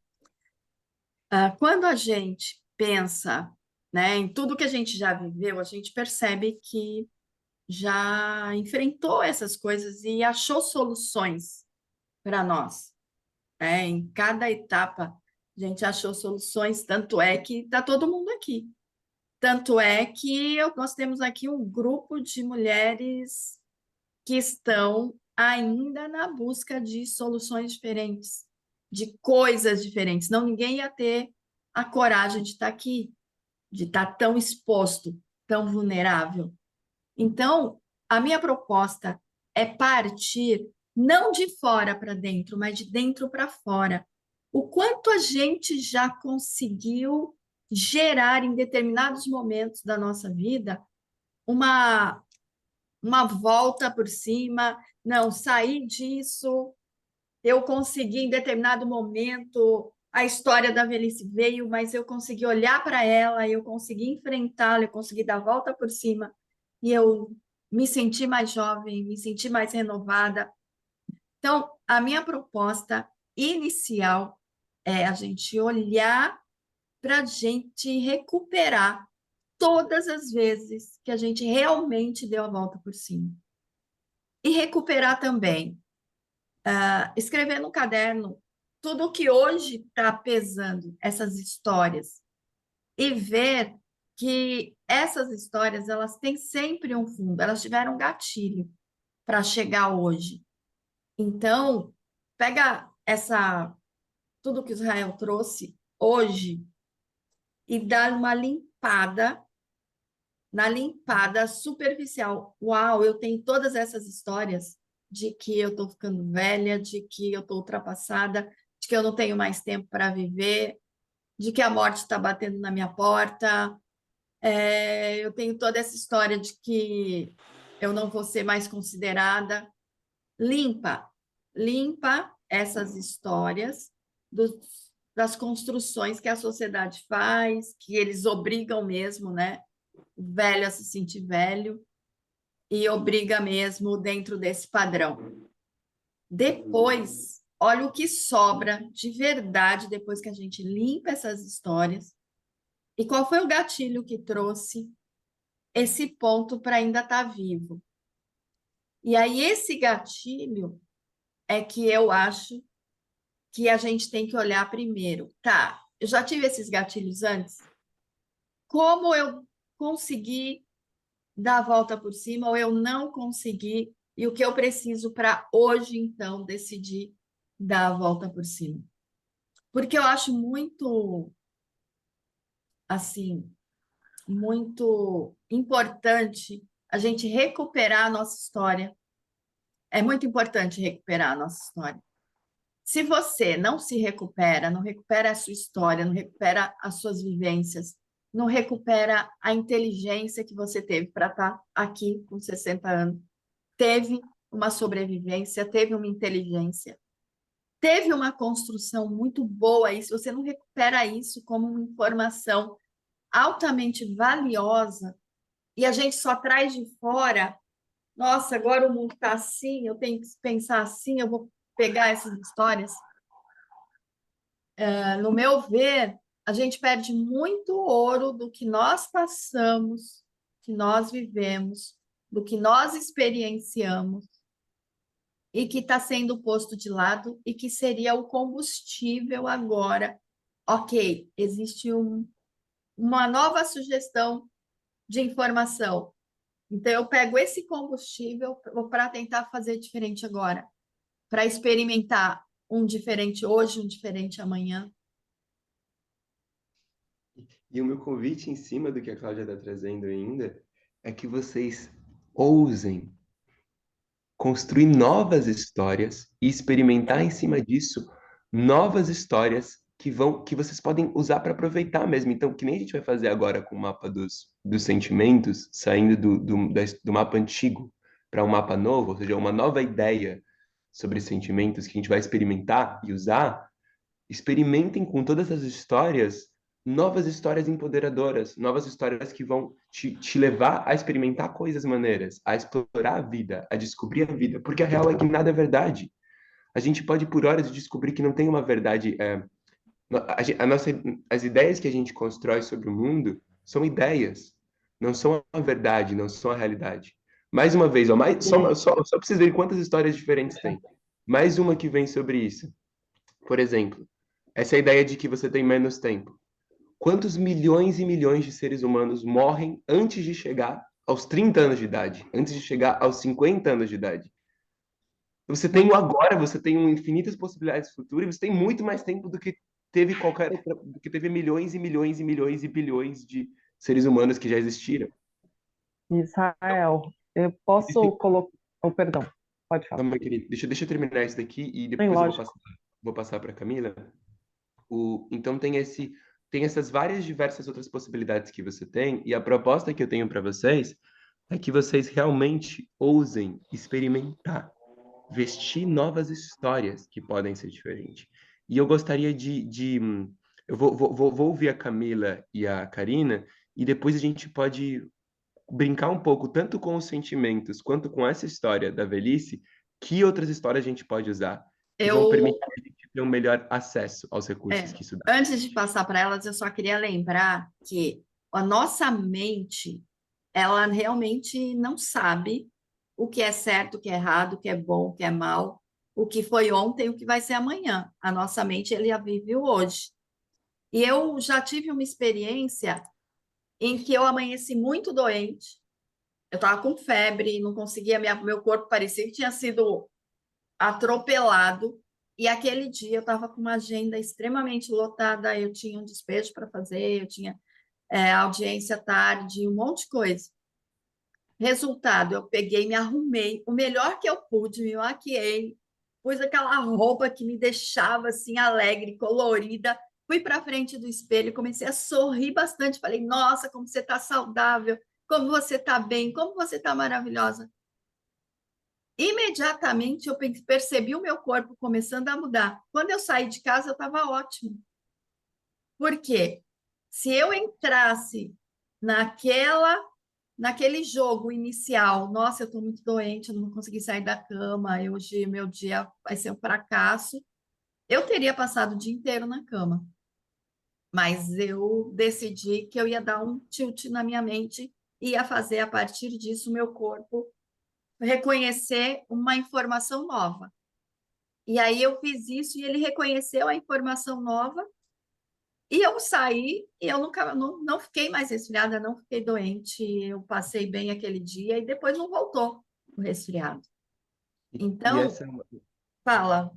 quando a gente pensa, né, em tudo que a gente já viveu, a gente percebe que já enfrentou essas coisas e achou soluções para nós, né? Em cada etapa, a gente achou soluções, tanto é que está todo mundo aqui. Tanto é que nós temos aqui um grupo de mulheres que estão ainda na busca de soluções diferentes, de coisas diferentes. Não, ninguém ia ter a coragem de estar aqui, de estar tão exposto, tão vulnerável. Então, a minha proposta é partir não de fora para dentro, mas de dentro para fora. O quanto a gente já conseguiu gerar em determinados momentos da nossa vida uma volta por cima, não, sair disso, eu consegui em determinado momento, a história da velhice veio, mas eu consegui olhar para ela, eu consegui enfrentá-la, eu consegui dar a volta por cima, e eu me senti mais jovem, me senti mais renovada. Então, a minha proposta inicial é a gente olhar para a gente recuperar todas as vezes que a gente realmente deu a volta por cima. E recuperar também, escrever no caderno tudo o que hoje está pesando, essas histórias, e ver que essas histórias, elas têm sempre um fundo, elas tiveram um gatilho para chegar hoje. Então, pega tudo que Israel trouxe hoje e dá uma limpada na limpada superficial. Uau, eu tenho todas essas histórias de que eu estou ficando velha, de que eu estou ultrapassada, de que eu não tenho mais tempo para viver, de que a morte está batendo na minha porta. Eu tenho toda essa história de que eu não vou ser mais considerada. Limpa essas histórias das construções que a sociedade faz, que eles obrigam mesmo, né? O velho a se sentir velho e obriga mesmo dentro desse padrão. Depois, olha o que sobra de verdade depois que a gente limpa essas histórias e qual foi o gatilho que trouxe esse ponto para ainda estar vivo. E aí esse gatilho é que eu acho que a gente tem que olhar primeiro. Tá, eu já tive esses gatilhos antes. Como eu consegui dar a volta por cima ou eu não consegui? E o que eu preciso para hoje, então, decidir dar a volta por cima? Porque eu acho muito, assim, muito importante a gente recuperar a nossa história. É muito importante recuperar a nossa história. Se você não se recupera, não recupera a sua história, não recupera as suas vivências, não recupera a inteligência que você teve para estar aqui com 60 anos, teve uma sobrevivência, teve uma inteligência, teve uma construção muito boa aí, se você não recupera isso como uma informação altamente valiosa e a gente só traz de fora, nossa, agora o mundo está assim, eu tenho que pensar assim, eu vou pegar essas histórias. No meu ver, a gente perde muito ouro do que nós passamos, que nós vivemos, do que nós experienciamos e que está sendo posto de lado e que seria o combustível agora. Ok, existe uma nova sugestão de informação. Então, eu pego esse combustível para tentar fazer diferente agora, para experimentar um diferente hoje, um diferente amanhã. E o meu convite em cima do que a Cláudia está trazendo ainda é que vocês ousem construir novas histórias e experimentar em cima disso novas histórias que vocês podem usar para aproveitar mesmo. Então, que nem a gente vai fazer agora com o mapa dos sentimentos, saindo do mapa antigo para um mapa novo, ou seja, uma nova ideia sobre sentimentos que a gente vai experimentar e usar. Experimentem com todas as histórias novas histórias empoderadoras, novas histórias que vão te levar a experimentar coisas maneiras, a explorar a vida, a descobrir a vida, porque a real é que nada é verdade. A gente pode por horas descobrir que não tem uma verdade. As ideias que a gente constrói sobre o mundo são ideias, não são a verdade, não são a realidade. Mais uma vez, só preciso ver quantas histórias diferentes tem. Mais uma que vem sobre isso. Por exemplo, essa ideia de que você tem menos tempo. Quantos milhões e milhões de seres humanos morrem antes de chegar aos 30 anos de idade, antes de chegar aos 50 anos de idade? Você tem o agora, você tem infinitas possibilidades de futuro e você tem muito mais tempo do que teve do que teve milhões e milhões e milhões e bilhões de seres humanos que já existiram. Israel, eu posso colocar. Oh, perdão, pode falar. Calma, querida. Deixa eu terminar isso daqui e depois eu vou passar para a Camila. Então tem essas várias diversas outras possibilidades que você tem, e a proposta que eu tenho para vocês é que vocês realmente ousem experimentar, vestir novas histórias que podem ser diferentes. E eu gostaria eu vou ouvir a Camila e a Karina, e depois a gente pode brincar um pouco tanto com os sentimentos quanto com essa história da velhice, que outras histórias a gente pode usar que vão permitir a gente ter um melhor acesso aos recursos que isso dá. Antes de passar para elas, eu só queria lembrar que a nossa mente, ela realmente não sabe o que é certo, o que é errado, o que é bom, o que é mal, o que foi ontem, o que vai ser amanhã. A nossa mente, ela vive o hoje. E eu já tive uma experiência em que eu amanheci muito doente. Eu estava com febre, não conseguia, meu corpo parecia que tinha sido atropelado. E aquele dia eu estava com uma agenda extremamente lotada, eu tinha um despejo para fazer, eu tinha audiência à tarde, um monte de coisa. Resultado, eu peguei, me arrumei, o melhor que eu pude, me maquiei, pus aquela roupa que me deixava assim alegre, colorida, fui para frente do espelho, comecei a sorrir bastante, falei, nossa, como você está saudável, como você está bem, como você está maravilhosa. Imediatamente eu percebi o meu corpo começando a mudar. Quando eu saí de casa, eu estava ótimo. Por quê? Se eu entrasse naquele jogo inicial, nossa, eu estou muito doente, eu não consegui sair da cama, hoje meu dia vai ser um fracasso, eu teria passado o dia inteiro na cama. Mas eu decidi que eu ia dar um tilt na minha mente e ia fazer, a partir disso, o meu corpo reconhecer uma informação nova. E aí eu fiz isso e ele reconheceu a informação nova e eu saí e eu nunca não fiquei mais resfriada, não fiquei doente, eu passei bem aquele dia e depois não voltou o resfriado. E Então, essa, fala.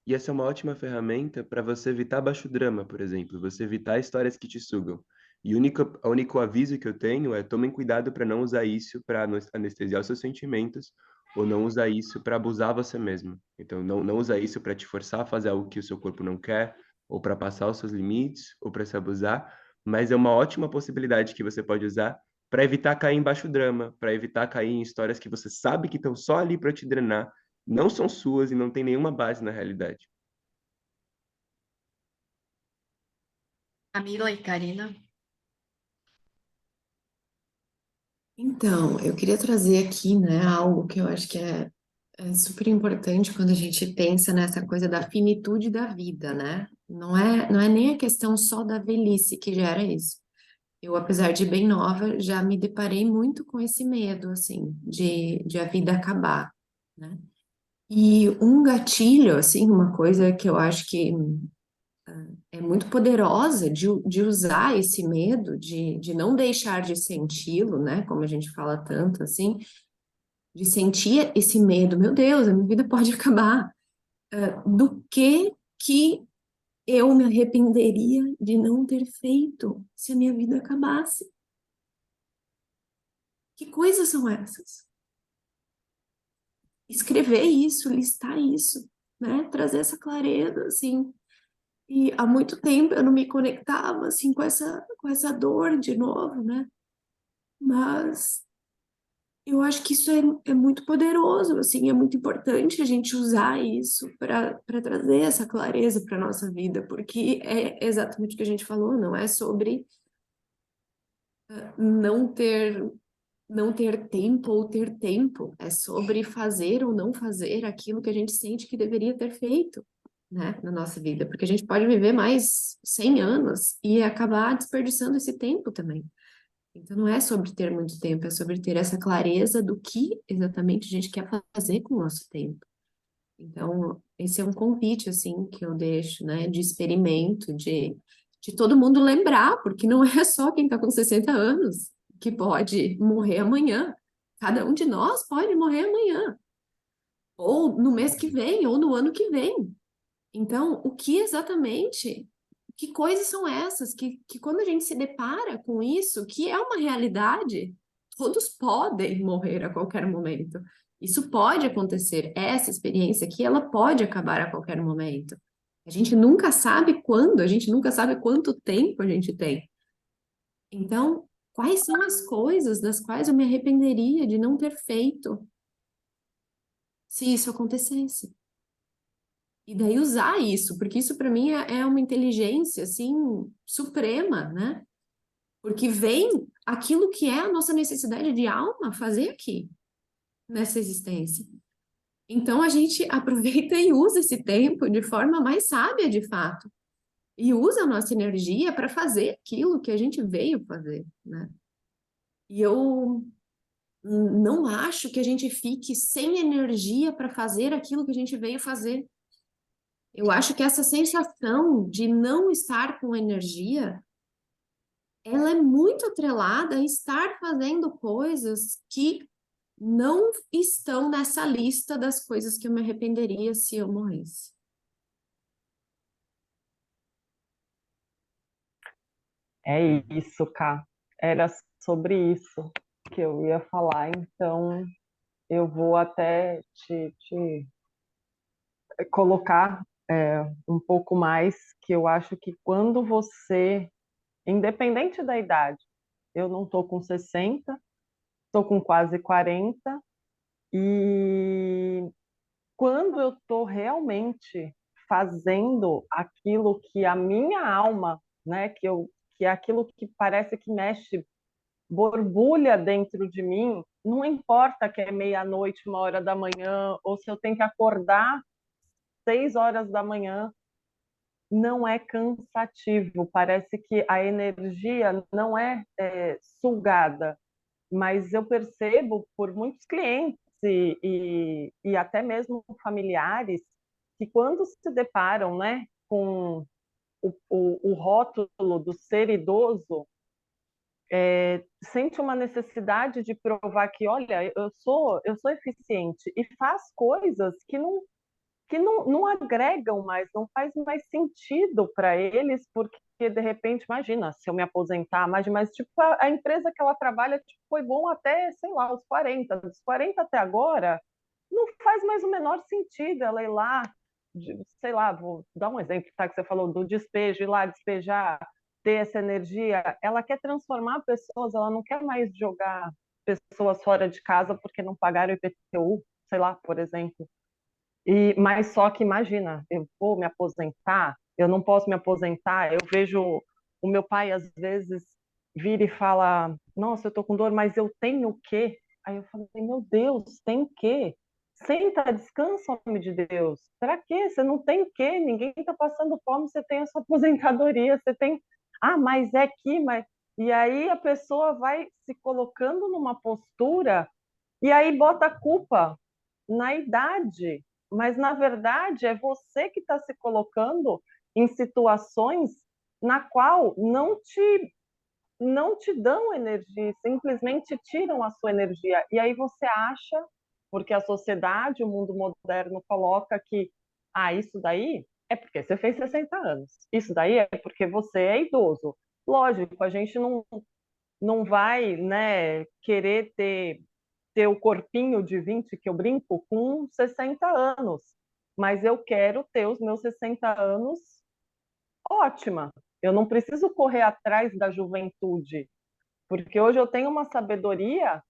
e essa é uma ótima ferramenta para você evitar baixo drama, por exemplo, você evitar histórias que te sugam. E o único aviso que eu tenho é tomem cuidado para não usar isso para anestesiar os seus sentimentos ou não usar isso para abusar você mesmo. Então, não usar isso para te forçar a fazer algo que o seu corpo não quer, ou para passar os seus limites, ou para se abusar, mas é uma ótima possibilidade que você pode usar para evitar cair em baixo drama, para evitar cair em histórias que você sabe que estão só ali para te drenar, não são suas e não tem nenhuma base na realidade. Camila e Karina. Então, eu queria trazer aqui, né, algo que eu acho que é super importante quando a gente pensa nessa coisa da finitude da vida, né? Não é nem a questão só da velhice que gera isso. Eu, apesar de bem nova, já me deparei muito com esse medo, assim, de a vida acabar, né? E um gatilho, assim, uma coisa que eu acho que é muito poderosa de usar esse medo, de não deixar de senti-lo, né? Como a gente fala tanto, assim, de sentir esse medo, meu Deus, a minha vida pode acabar, do que eu me arrependeria de não ter feito se a minha vida acabasse. Que coisas são essas? Escrever isso, listar isso, né? Trazer essa clareza, assim. E há muito tempo eu não me conectava, assim, com essa dor de novo, né? Mas eu acho que isso é muito poderoso, assim, é muito importante a gente usar isso para trazer essa clareza para a nossa vida, porque é exatamente o que a gente falou, não é sobre não ter não ter tempo ou ter tempo, é sobre fazer ou não fazer aquilo que a gente sente que deveria ter feito, né, na nossa vida, porque a gente pode viver mais 100 anos e acabar desperdiçando esse tempo também. Então não é sobre ter muito tempo, é sobre ter essa clareza do que exatamente a gente quer fazer com o nosso tempo. Então, esse é um convite, assim, que eu deixo, né, de experimento, de todo mundo lembrar, porque não é só quem está com 60 anos que pode morrer amanhã. Cada um de nós pode morrer amanhã, ou no mês que vem, ou no ano que vem. Então, o que exatamente, que coisas são essas que quando a gente se depara com isso, que é uma realidade, todos podem morrer a qualquer momento. Isso pode acontecer, essa experiência aqui, ela pode acabar a qualquer momento. A gente nunca sabe quando, a gente nunca sabe quanto tempo a gente tem. Então, quais são as coisas das quais eu me arrependeria de não ter feito se isso acontecesse? E daí usar isso, porque isso para mim é uma inteligência assim suprema, né? Porque vem aquilo que é a nossa necessidade de alma fazer aqui nessa existência. Então a gente aproveita e usa esse tempo de forma mais sábia, de fato, e usa a nossa energia para fazer aquilo que a gente veio fazer, né? E eu não acho que a gente fique sem energia para fazer aquilo que a gente veio fazer. Eu acho que essa sensação de não estar com energia ela é muito atrelada a estar fazendo coisas que não estão nessa lista das coisas que eu me arrependeria se eu morresse. É isso, Cá. Era sobre isso que eu ia falar, então eu vou até te colocar um pouco mais, que eu acho que quando você, independente da idade, eu não estou com 60, estou com quase 40, e quando eu estou realmente fazendo aquilo que a minha alma, né, que é aquilo que parece que mexe, borbulha dentro de mim, não importa que é meia-noite, 1 hora da manhã, ou se eu tenho que acordar 6 horas da manhã, não é cansativo. Parece que a energia não é sugada, mas eu percebo por muitos clientes e até mesmo familiares que quando se deparam, né, com o rótulo do ser idoso, sente uma necessidade de provar que, olha, eu sou eficiente e faz coisas que não agregam mais, não faz mais sentido para eles, porque de repente, imagina, se eu me aposentar, mas tipo, a empresa que ela trabalha tipo, foi bom até, sei lá, os 40, dos 40 até agora, não faz mais o menor sentido ela ir lá, sei lá, vou dar um exemplo, tá, que você falou do despejo, ir lá despejar, ter essa energia, ela quer transformar pessoas, ela não quer mais jogar pessoas fora de casa porque não pagaram IPTU, sei lá, por exemplo. Mas só que imagina, eu vou me aposentar, eu não posso me aposentar. Eu vejo o meu pai às vezes vira e fala: Nossa, eu tô com dor, mas eu tenho o quê? Aí eu falei: Meu Deus, tem o quê? Senta, descansa, homem de Deus. Para quê? Você não tem o quê? Ninguém está passando fome, você tem a sua aposentadoria, você tem. Ah, mas é que, mas. E aí a pessoa vai se colocando numa postura e aí bota a culpa na idade, mas na verdade é você que está se colocando em situações na qual não te dão energia, simplesmente tiram a sua energia. E aí você acha, porque a sociedade, o mundo moderno coloca que isso daí é porque você fez 60 anos. Isso daí é porque você é idoso. Lógico, a gente não vai, né, querer ter o corpinho de 20 que eu brinco com 60 anos, mas eu quero ter os meus 60 anos ótima. Eu não preciso correr atrás da juventude, porque hoje eu tenho uma sabedoria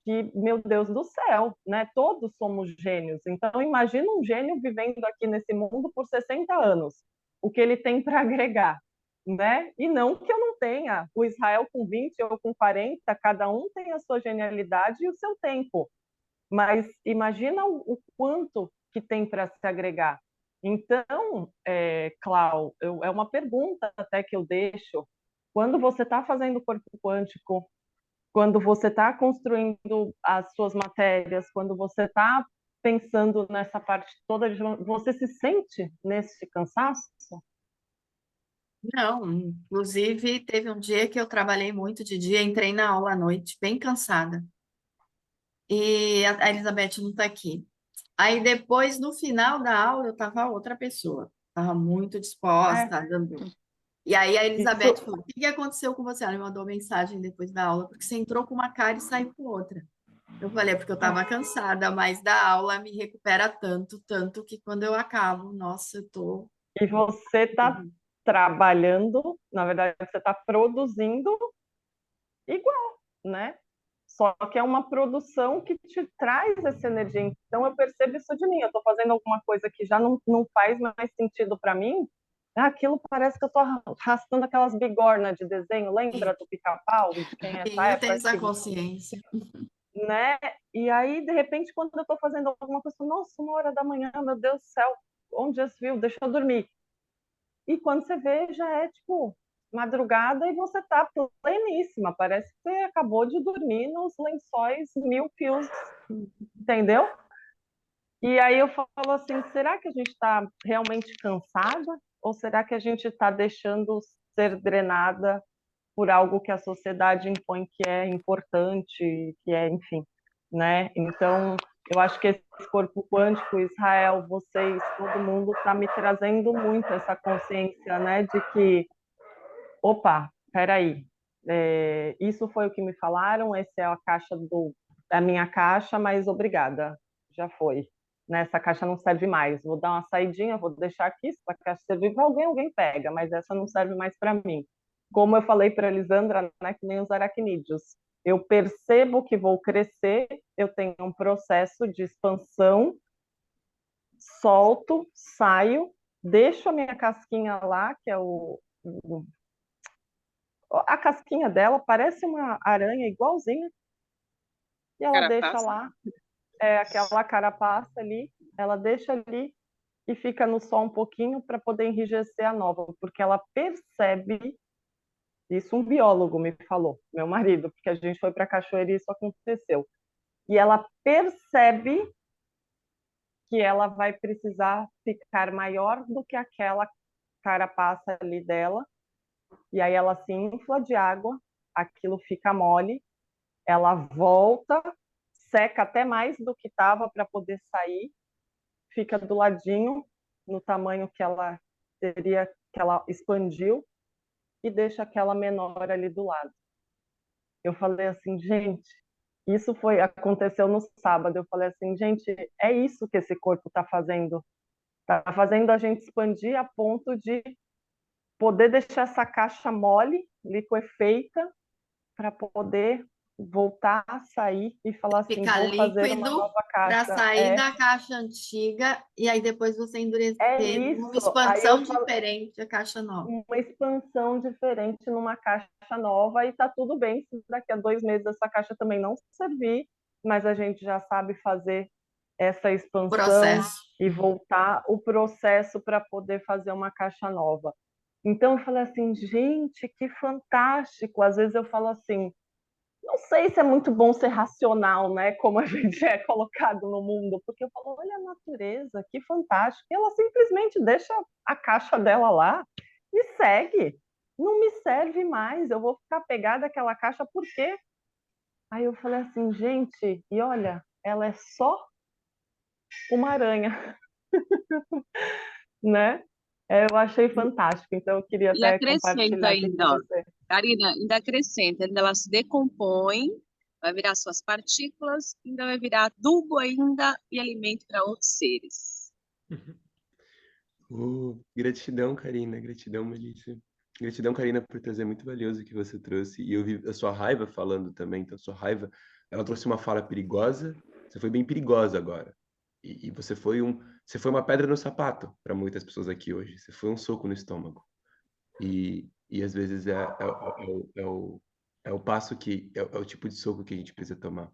que, meu Deus do céu, né? Todos somos gênios. Então, imagina um gênio vivendo aqui nesse mundo por 60 anos. O que ele tem para agregar, né? E não que eu não tenha. O Israel com 20, eu com 40, cada um tem a sua genialidade e o seu tempo. Mas imagina o quanto que tem para se agregar. Então, Clau, é uma pergunta até que eu deixo. Quando você está fazendo corpo quântico, quando você está construindo as suas matérias, quando você está pensando nessa parte toda, você se sente nesse cansaço? Não, inclusive teve um dia que eu trabalhei muito de dia, entrei na aula à noite, bem cansada. E a Elizabeth não está aqui. Aí depois, no final da aula, eu estava outra pessoa. Estava muito disposta, dando. E aí a Elizabeth Isso, falou: O que que aconteceu com você? Ela me mandou mensagem depois da aula, porque você entrou com uma cara e saiu com outra. Eu falei: "É porque eu estava cansada, mas da aula me recupera tanto, tanto que quando eu acabo, nossa, eu tô. e você está trabalhando, na verdade, você está produzindo igual, né? Só que é uma produção que te traz essa energia. Então eu percebo isso de mim. Eu estou fazendo alguma coisa que já não faz mais sentido para mim. Aquilo parece que eu estou arrastando aquelas bigornas de desenho. Lembra do Pica-Pau? De quem é essa Eu tenho época? essa consciência. Né? E aí, de repente, quando eu estou fazendo alguma coisa, nossa, 1 hora da manhã, meu Deus do céu, onde já se viu? Deixa eu dormir. E quando você vê, já é tipo madrugada e você tá pleníssima. Parece que você acabou de dormir nos lençóis mil fios, entendeu? E aí eu falo assim, será que a gente está realmente cansada? Ou será que a gente está deixando ser drenada por algo que a sociedade impõe que é importante, que é, enfim, né? Então, eu acho que esse corpo quântico, Israel, vocês, todo mundo está me trazendo muito essa consciência, né, de que, opa, peraí, isso foi o que me falaram, essa é a caixa da minha caixa, mas obrigada, já foi. Né? Essa caixa não serve mais. Vou dar uma saidinha, vou deixar aqui. Se a caixa servir para alguém, alguém pega, mas essa não serve mais para mim. Como eu falei para a Elisandra, né, que nem os aracnídeos. Eu percebo que vou crescer, eu tenho um processo de expansão, solto, saio, deixo a minha casquinha lá, que é a casquinha dela parece uma aranha igualzinha, e ela deixa Carapaça. lá, aquela carapaça ali, ela deixa ali e fica no sol um pouquinho para poder enrijecer a nova, porque ela percebe, isso um biólogo me falou, meu marido, porque a gente foi para a cachoeira e isso aconteceu, e ela percebe que ela vai precisar ficar maior do que aquela carapaça ali dela, e aí ela se infla de água, aquilo fica mole, ela volta, seca até mais do que estava para poder sair, fica do ladinho, no tamanho que ela teria, que ela expandiu, e deixa aquela menor ali do lado. Eu falei assim, gente, aconteceu no sábado, eu falei assim, gente, é isso que esse corpo está fazendo. Está fazendo a gente expandir a ponto de poder deixar essa caixa mole, liquefeita, para poder voltar a sair e falar assim, Ficar vou fazer uma líquido nova para caixa. sair da caixa antiga e aí depois você É endurecer numa isso. Aí eu expansão falo, diferente da caixa nova. uma expansão diferente numa caixa nova e tá tudo bem se daqui a 2 meses essa caixa também não servir, mas a gente já sabe fazer essa expansão Processo. e voltar o processo para poder fazer uma caixa nova. Então eu falei assim, gente, que fantástico. Às vezes eu falo assim, não sei se é muito bom ser racional, né? Como a gente é colocado no mundo, porque eu falo, olha a natureza, que fantástico. E ela simplesmente deixa a caixa dela lá e segue. Não me serve mais, eu vou ficar pegada àquela caixa, por quê? Aí eu falei assim, gente, e olha, ela é só uma aranha, né? Eu achei fantástico, então eu queria E até acrescenta compartilhar aqui com ainda, ó. você. Karina, ainda acrescenta, ainda ela se decompõe, vai virar suas partículas, ainda vai virar adubo ainda e alimento para outros seres. Gratidão, Karina. Gratidão, Melissa. Gratidão, Karina, por trazer muito valioso o que você trouxe. E eu vi a sua raiva falando também. Então, a sua raiva, ela trouxe uma fala perigosa. Você foi bem perigosa agora. E você foi uma pedra no sapato para muitas pessoas aqui hoje. Você foi um soco no estômago. E às vezes é o passo que é o tipo de soco que a gente precisa tomar.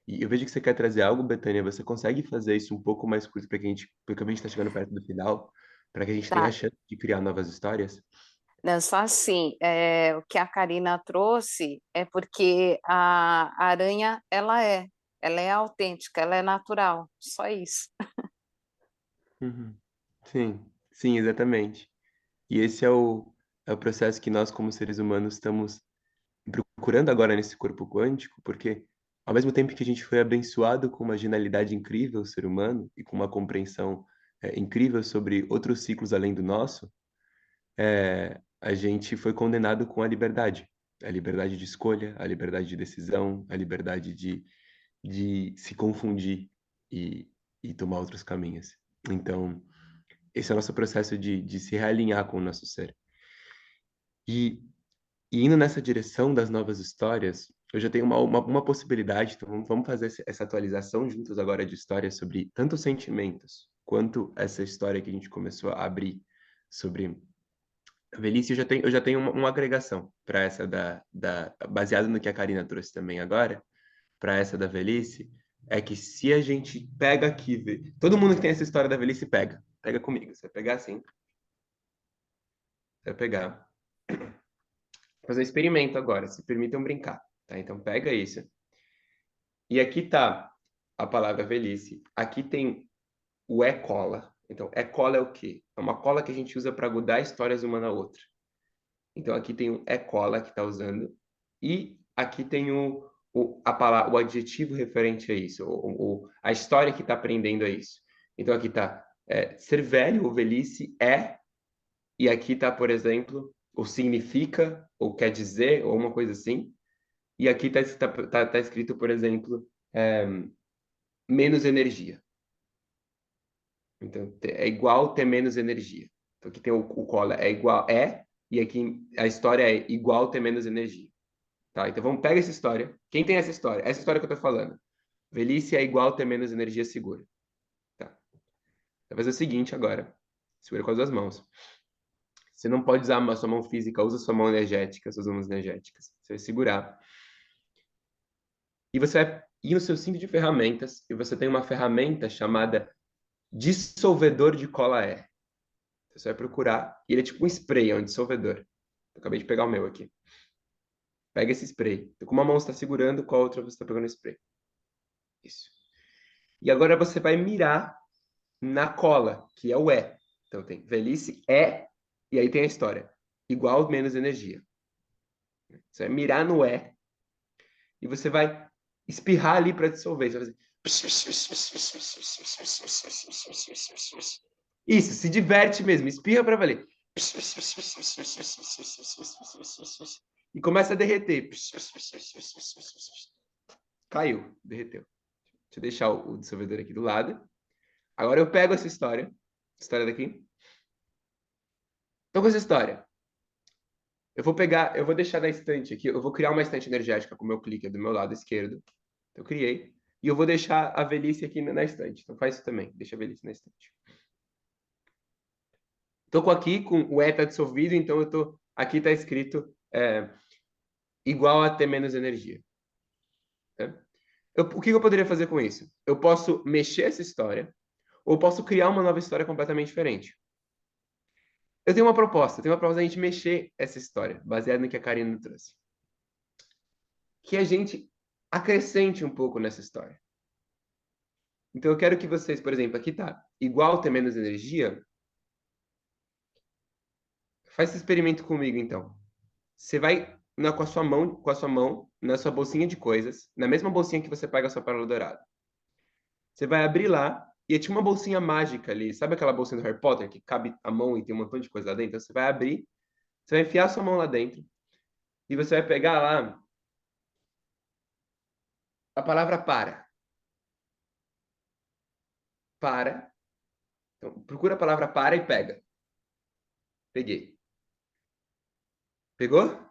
E eu vejo que você quer trazer algo, Betânia. Você consegue fazer isso um pouco mais curto porque a gente está chegando perto do final, para que a gente tenha a Tá. chance de criar novas histórias? Não, só assim, o que a Karina trouxe é porque a aranha, ela é autêntica, ela é natural, só isso. Uhum. Sim, exatamente. E esse é o processo que nós, como seres humanos, estamos procurando agora nesse corpo quântico, porque ao mesmo tempo que a gente foi abençoado com uma genialidade incrível, ser humano, e com uma compreensão incrível sobre outros ciclos além do nosso, a gente foi condenado com a liberdade de escolha, a liberdade de decisão, a liberdade de se confundir e tomar outros caminhos. Então, esse é o nosso processo de se realinhar com o nosso ser. E indo nessa direção das novas histórias, eu já tenho uma possibilidade, então vamos fazer essa atualização juntos agora de histórias sobre tanto os sentimentos quanto essa história que a gente começou a abrir sobre a velhice. Eu já tenho uma agregação para essa baseado no que a Karina trouxe também agora, para essa da velhice, é que se a gente pega aqui, todo mundo que tem essa história da velhice pega comigo, você vai pegar assim, você vai pegar. Fazer um experimento agora, se permitam brincar, tá? Então pega isso. E aqui tá a palavra velhice. Aqui tem o cola. Então, cola é o quê? É uma cola que a gente usa para grudar histórias uma na outra. Então aqui tem o é cola que está usando, e aqui tem o adjetivo referente a isso, a história que está aprendendo a isso. Então aqui está ser velho ou velhice é, e aqui está, por exemplo, ou significa, ou quer dizer, ou uma coisa assim. E aqui está escrito, por exemplo, menos energia. Então, é igual ter menos energia. Então, aqui tem o cola é igual, e aqui a história é igual ter menos energia. Tá? Então, vamos pegar essa história. Quem tem essa história? Essa história que eu estou falando. Velhice é igual ter menos energia segura. Tá? Vai fazer o seguinte agora. Segura com as duas mãos. Você não pode usar a sua mão física, usa a sua mão energética, suas mãos energéticas. Você vai segurar. E você vai ir no seu cinto de ferramentas, e você tem uma ferramenta chamada dissolvedor de cola é. Você vai procurar, e ele é tipo um spray, é um dissolvedor. Eu acabei de pegar o meu aqui. Pega esse spray. Então, com uma mão você está segurando, com a outra você está pegando o spray. Isso. E agora você vai mirar na cola, que é o é. Então tem velhice é, e aí tem a história. Igual menos energia. Você vai mirar no é, e você vai espirrar ali para dissolver. Você vai fazer... Isso, se diverte mesmo, espirra para valer. E começa a derreter. Caiu, derreteu. Deixa eu deixar o dissolvedor aqui do lado. Agora eu pego essa história daqui. Então, com essa história, eu vou deixar na estante aqui, eu vou criar uma estante energética com o meu clicker do meu lado esquerdo. Eu criei. E eu vou deixar a velhice aqui na estante. Então faz isso também, deixa a velhice na estante. Estou aqui com o E está dissolvido, então aqui está escrito igual a ter menos energia. O que eu poderia fazer com isso? Eu posso mexer essa história, ou posso criar uma nova história completamente diferente. Eu tenho uma proposta da gente mexer essa história, baseada no que a Karina trouxe. Que a gente acrescente um pouco nessa história. Então eu quero que vocês, por exemplo, aqui tá igual ter menos energia. Faz esse experimento comigo, então. Você vai com a sua mão na sua bolsinha de coisas, na mesma bolsinha que você pega a sua pérola dourada. Você vai abrir lá e tinha uma bolsinha mágica ali. Sabe aquela bolsinha do Harry Potter que cabe a mão e tem um montão de coisa lá dentro? Então, você vai abrir, você vai enfiar a sua mão lá dentro e você vai pegar lá a palavra para. Para. Então, procura a palavra para e pega. Peguei. Pegou?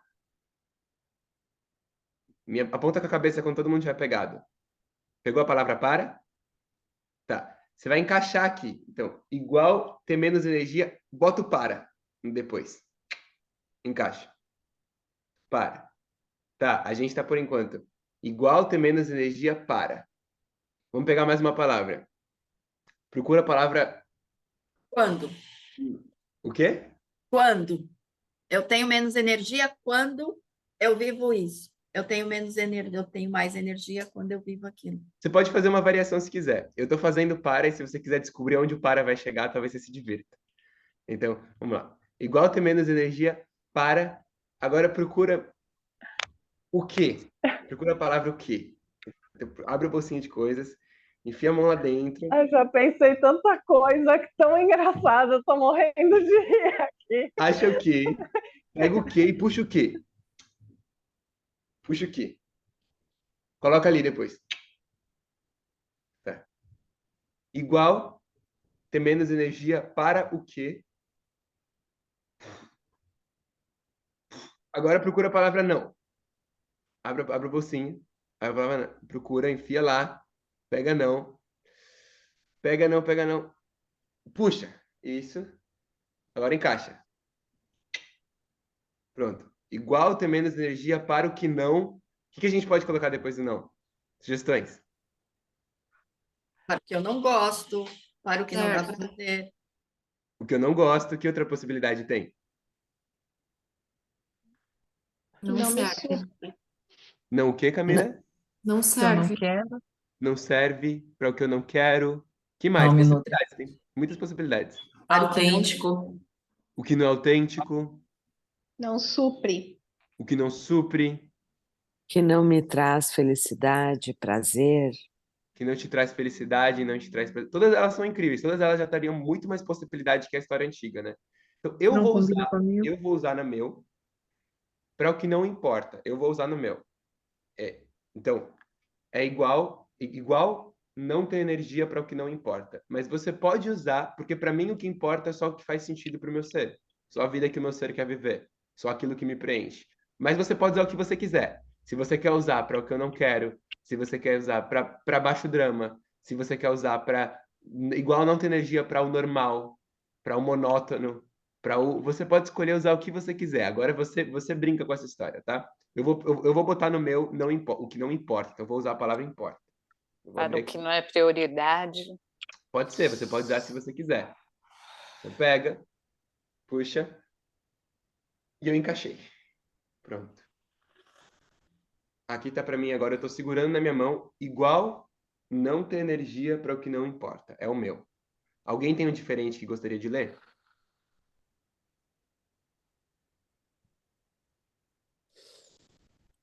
Aponta com a cabeça quando todo mundo tiver pegado. Pegou a palavra para? Tá. Você vai encaixar aqui. Então, igual ter menos energia, bota o para depois. Encaixa. Para. Tá, a gente tá por enquanto. Igual ter menos energia, para. Vamos pegar mais uma palavra. Procura a palavra... Quando? O quê? Quando? Eu tenho menos energia quando eu vivo isso. Eu tenho menos energia, eu tenho mais energia quando eu vivo aquilo. Você pode fazer uma variação se quiser. Eu estou fazendo para, e se você quiser descobrir onde o para vai chegar, talvez você se divirta. Então, vamos lá. Igual ter menos energia, para. Agora procura o quê? Procura a palavra o quê? Então, abre a bolsinha de coisas, enfia a mão lá dentro. Eu já pensei tanta coisa que tão engraçada, eu tô morrendo de rir aqui. Acha o quê? Pega o quê e puxa o quê? Puxa o quê? Coloca ali depois. Tá. Igual ter menos energia para o quê? Agora procura a palavra não. Abre a bolsinha. Aí a palavra não. Procura, enfia lá. Pega não. Pega não, pega não. Puxa. Isso. Agora encaixa. Pronto. Igual ter menos energia para o que não. O que a gente pode colocar depois do não? Sugestões? Para o que eu não gosto, para o que não dá para fazer. O que eu não gosto, que outra possibilidade tem? Não serve. Não o que, Camila? Não serve. Não serve para o que eu não quero. Que mais? Possibilidades. Tem muitas possibilidades. Autêntico. O que não é autêntico. Não supre. O que não supre, Que não me traz felicidade, prazer. que não te traz felicidade, não te traz prazer. Todas elas são incríveis, todas elas já teriam muito mais possibilidade que a história antiga, né? Então, Não combina comigo. eu vou usar no meu para o que não importa. Eu vou usar no meu. Então, é igual não ter energia para o que não importa. Mas você pode usar, porque para mim o que importa é só o que faz sentido para o meu ser. Só a vida que o meu ser quer viver. Só aquilo que me preenche. Mas você pode usar o que você quiser. Se você quer usar para o que eu não quero, se você quer usar para baixo drama, se você quer usar para igual não ter energia para o normal, para o monótono, você pode escolher usar o que você quiser. Agora você brinca com essa história, tá? Eu vou botar no meu não o que não importa. Então eu vou usar a palavra importa. Eu vou Para abrir o que aqui. não é prioridade. Pode ser, você pode usar se você quiser. Então pega, puxa e eu encaixei. Pronto. Aqui tá para mim agora, eu tô segurando na minha mão igual não ter energia para o que não importa. É o meu. Alguém tem um diferente que gostaria de ler?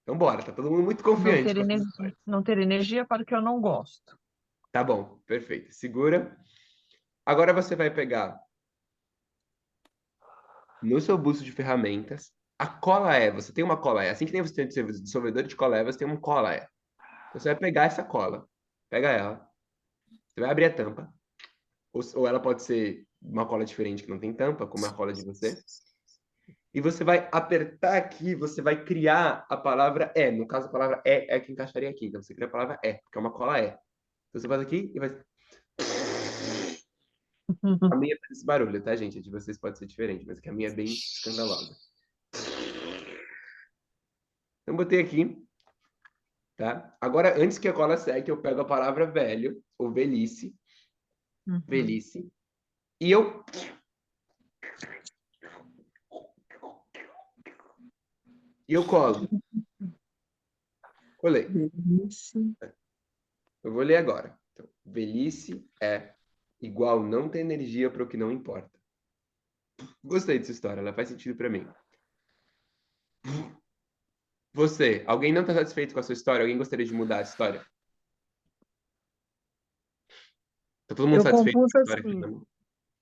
Então bora, tá todo mundo muito confiante com essas histórias. Não ter energia para o que eu não gosto. Tá bom, perfeito. Segura. Agora você vai pegar no seu busto de ferramentas a cola é. Você tem uma cola é. Assim que nem você tem dissolvedor de cola é, você tem uma cola é. Então, você vai pegar essa cola, pega ela, você vai abrir a tampa, ou ela pode ser uma cola diferente que não tem tampa, como a cola de você. E você vai apertar aqui, você vai criar a palavra é. No caso, a palavra é que encaixaria aqui. Então, você cria a palavra é, porque é uma cola é. Então, você faz aqui e vai. A minha faz esse barulho, tá, gente? A de vocês pode ser diferente, mas que a minha é bem escandalosa. Então, botei aqui, tá? Agora, antes que a cola seque, eu pego a palavra velho, ou velhice, velhice, e eu colo. Colei. Velhice. Eu vou ler agora. Então, velhice é igual não ter energia para o que não importa. Gostei dessa história, ela faz sentido para mim. Você, alguém não está satisfeito com a sua história? Alguém gostaria de mudar a história? Tá todo mundo Eu satisfeito compus com a história que assim: fizemos?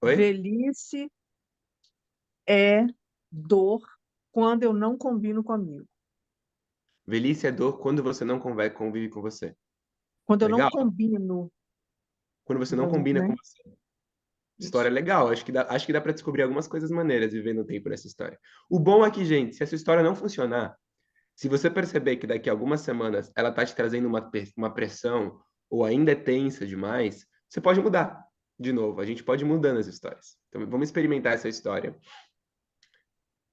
Oi? velhice é dor quando eu não combino comigo. Velhice é dor quando você não convive com você. Quando eu não Legal? combino, Quando você não combina né? com você. História legal. Acho que dá para descobrir algumas coisas maneiras vivendo o tempo nessa história. O bom é que, gente, se essa história não funcionar, se você perceber que daqui a algumas semanas ela tá te trazendo uma pressão ou ainda é tensa demais, você pode mudar de novo. A gente pode ir mudando as histórias. Então, vamos experimentar essa história.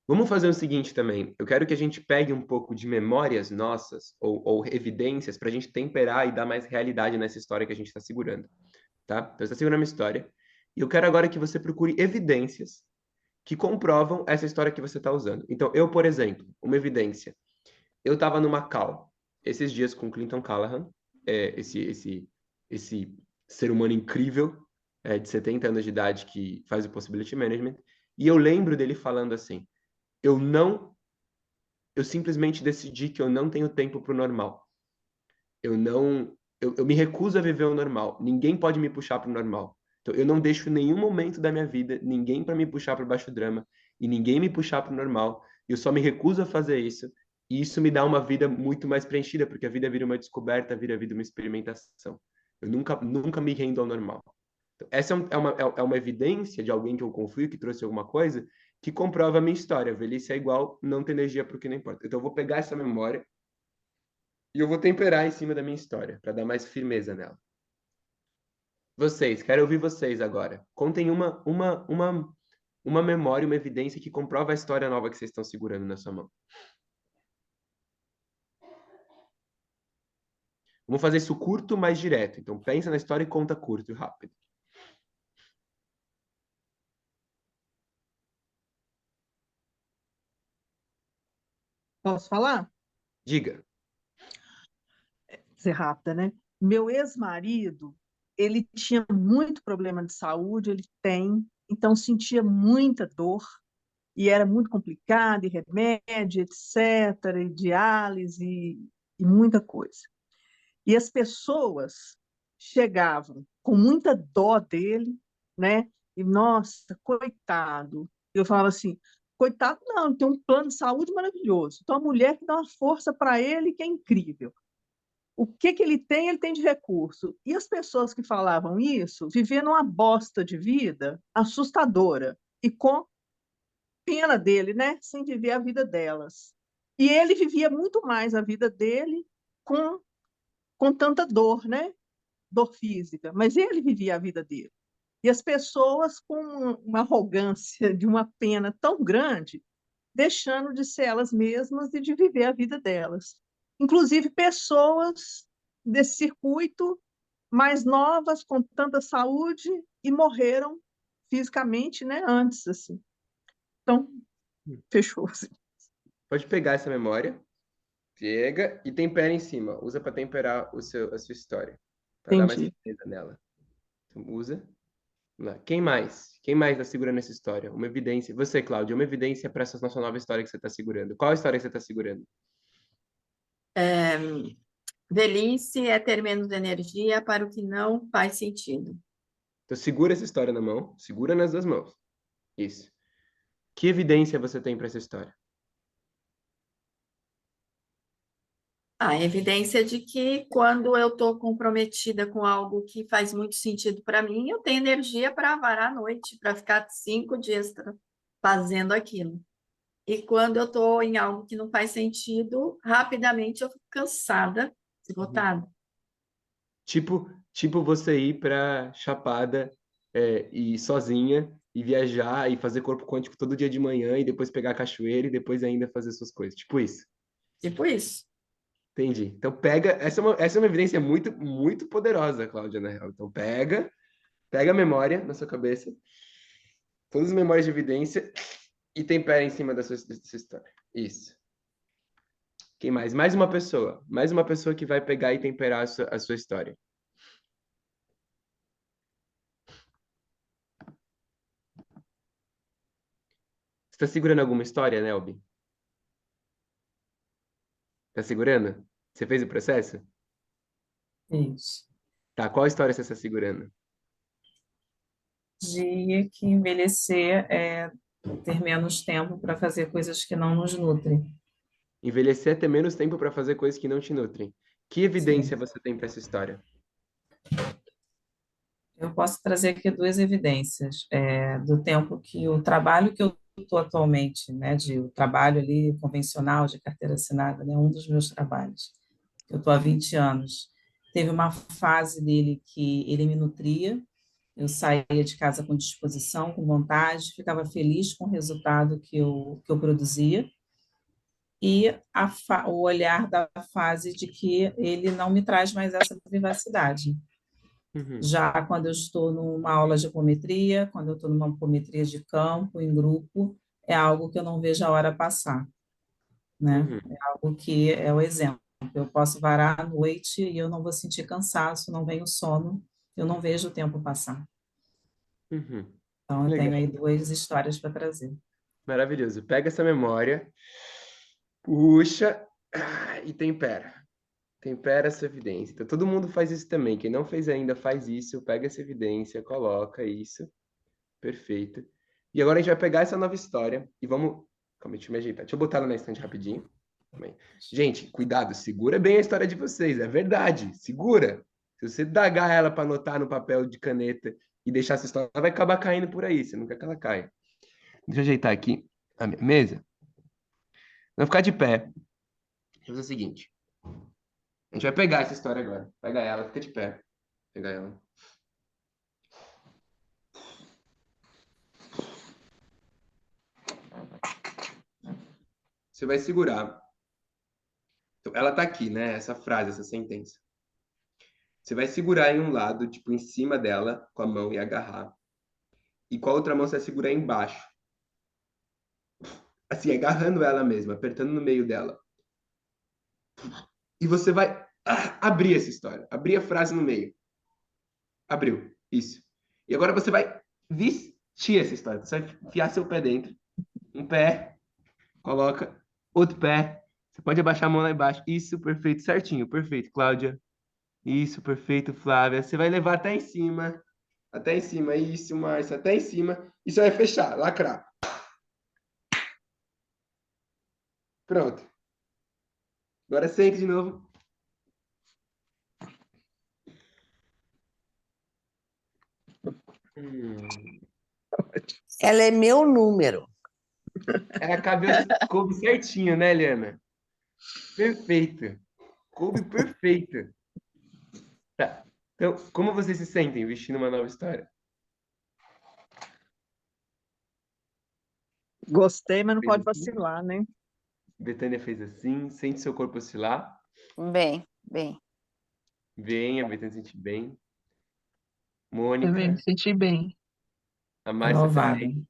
Vamos fazer o seguinte também. Eu quero que a gente pegue um pouco de memórias nossas ou evidências para a gente temperar e dar mais realidade nessa história que a gente está segurando, tá? Então, você está segurando uma história e eu quero agora que você procure evidências que comprovam essa história que você está usando. Então, eu, por exemplo, uma evidência. Eu estava numa call esses dias com Clinton Callahan, esse ser humano incrível, de 70 anos de idade que faz o Possibility Management, e eu lembro dele falando assim, eu simplesmente decidi que eu não tenho tempo para o normal. Eu me recuso a viver o normal. Ninguém pode me puxar para o normal. Então, eu não deixo nenhum momento da minha vida ninguém para me puxar para baixo drama e ninguém me puxar para o normal. Eu só me recuso a fazer isso. E isso me dá uma vida muito mais preenchida, porque a vida vira uma descoberta, vira a vida uma experimentação. Eu nunca me rendo ao normal. Então, essa é uma evidência de alguém que eu confio, que trouxe alguma coisa, que comprova a minha história. A velhice é igual não ter energia para o que não importa. Então, eu vou pegar essa memória e eu vou temperar em cima da minha história, para dar mais firmeza nela. Vocês, quero ouvir vocês agora. Contem uma memória, uma evidência que comprova a história nova que vocês estão segurando na sua mão. Vamos fazer isso curto, mais direto. Então, pensa na história e conta curto e rápido. Posso falar? Diga. Ser rápida, né? Meu ex-marido, ele tinha muito problema de saúde, ele tem, então sentia muita dor e era muito complicado, e remédio, etc., e diálise, e muita coisa. E as pessoas chegavam com muita dó dele, né? E, nossa, coitado. Eu falava assim, coitado não, ele tem um plano de saúde maravilhoso. Então, a mulher que dá uma força para ele que é incrível. O que que ele tem de recurso. E as pessoas que falavam isso viviam numa bosta de vida assustadora e com pena dele, né? Sem viver a vida delas. E ele vivia muito mais a vida dele com, com tanta dor, né? Dor física, mas ele vivia a vida dele. E as pessoas com uma arrogância de uma pena tão grande, deixando de ser elas mesmas e de viver a vida delas. Inclusive pessoas desse circuito mais novas, com tanta saúde, e morreram fisicamente, né, antes, assim. Então, fechou, assim. Pode pegar essa memória, pega e tempera em cima. Usa para temperar a sua história. Para dar mais Entendi. riqueza nela. Então, usa. Vamos lá. Quem mais? Quem mais está segurando essa história? Uma evidência. Você, Cláudia, uma evidência para essa nossa nova história que você está segurando. Qual a história que você está segurando? Velhice é ter menos energia para o que não faz sentido. Então, segura essa história na mão. Segura nas duas mãos. Isso. Que evidência você tem para essa história? A evidência de que quando eu estou comprometida com algo que faz muito sentido para mim, eu tenho energia para varar a noite, para ficar 5 dias fazendo aquilo. E quando eu estou em algo que não faz sentido, rapidamente eu fico cansada, esgotada. Tipo você ir para Chapada e sozinha e viajar e fazer corpo quântico todo dia de manhã e depois pegar a cachoeira e depois ainda fazer suas coisas. Tipo isso. Tipo isso. Entendi. Então pega. Essa é uma evidência muito, muito poderosa, Cláudia, na real. Então pega a memória na sua cabeça, todas as memórias de evidência e tempera em cima dessa história. Isso. Quem mais? Mais uma pessoa. Mais uma pessoa que vai pegar e temperar a sua história. Você está segurando alguma história, Nelby? Tá segurando? Você fez o processo? Isso. Tá, qual história você está segurando? De que envelhecer é ter menos tempo para fazer coisas que não nos nutrem. Envelhecer é ter menos tempo para fazer coisas que não te nutrem. Que evidência você tem para essa história? Eu posso trazer aqui duas evidências do tempo que o trabalho que eu estou atualmente, né, o trabalho ali convencional de carteira assinada, né, um dos meus trabalhos. Eu estou há 20 anos. Teve uma fase dele que ele me nutria, eu saía de casa com disposição, com vontade, ficava feliz com o resultado que eu produzia, e o olhar da fase de que ele não me traz mais essa vivacidade. Já quando eu estou numa aula de apometria, quando eu estou numa apometria de campo, em grupo, é algo que eu não vejo a hora passar, né? É algo que é o exemplo. Eu posso varar à noite e eu não vou sentir cansaço, não vem o sono, eu não vejo o tempo passar. Então, eu tenho aí duas histórias para trazer. Maravilhoso. Pega essa memória, puxa e tempera. Tempera essa evidência. Então, todo mundo faz isso também. Quem não fez ainda, faz isso. Pega essa evidência, coloca isso. Perfeito. E agora a gente vai pegar essa nova história e vamos... Calma, deixa eu me ajeitar. Deixa eu botar ela na estante rapidinho. Gente, cuidado. Segura bem a história de vocês. É verdade. Segura. Se você dagar ela para anotar no papel de caneta e deixar essa história, ela vai acabar caindo por aí. Você não quer que ela caia. Deixa eu ajeitar aqui a minha mesa. Vou ficar de pé. Vou fazer o seguinte. A gente vai pegar essa história agora. Pega ela, fica de pé. Pega ela. Você vai segurar. Então, ela tá aqui, né? Essa frase, essa sentença. Você vai segurar em um lado, tipo, em cima dela, com a mão e agarrar. E com a outra mão você vai segurar embaixo. Assim, agarrando ela mesma, apertando no meio dela. E você vai abrir essa história. Abrir a frase no meio. Abriu. Isso. E agora você vai vestir essa história. Você vai enfiar seu pé dentro. Um pé, coloca outro pé. Você pode abaixar a mão lá embaixo. Isso, perfeito, certinho, perfeito, Cláudia. Isso, perfeito, Flávia. Você vai levar até em cima. Até em cima, isso, Márcia, até em cima. E você vai fechar, lacrar. Pronto. Agora sente de novo. Ela é meu número. Ela coube certinho, né, Eliana? Perfeito. Coube perfeito. Tá. Então, como vocês se sentem vestindo uma nova história? Gostei, mas não Fez pode assim? vacilar, né? Betânia fez assim. Sente seu corpo oscilar. Bem, bem. Bem, a Betânia sente bem. Também me Mônica, senti bem. a Márcia Aprovada. também.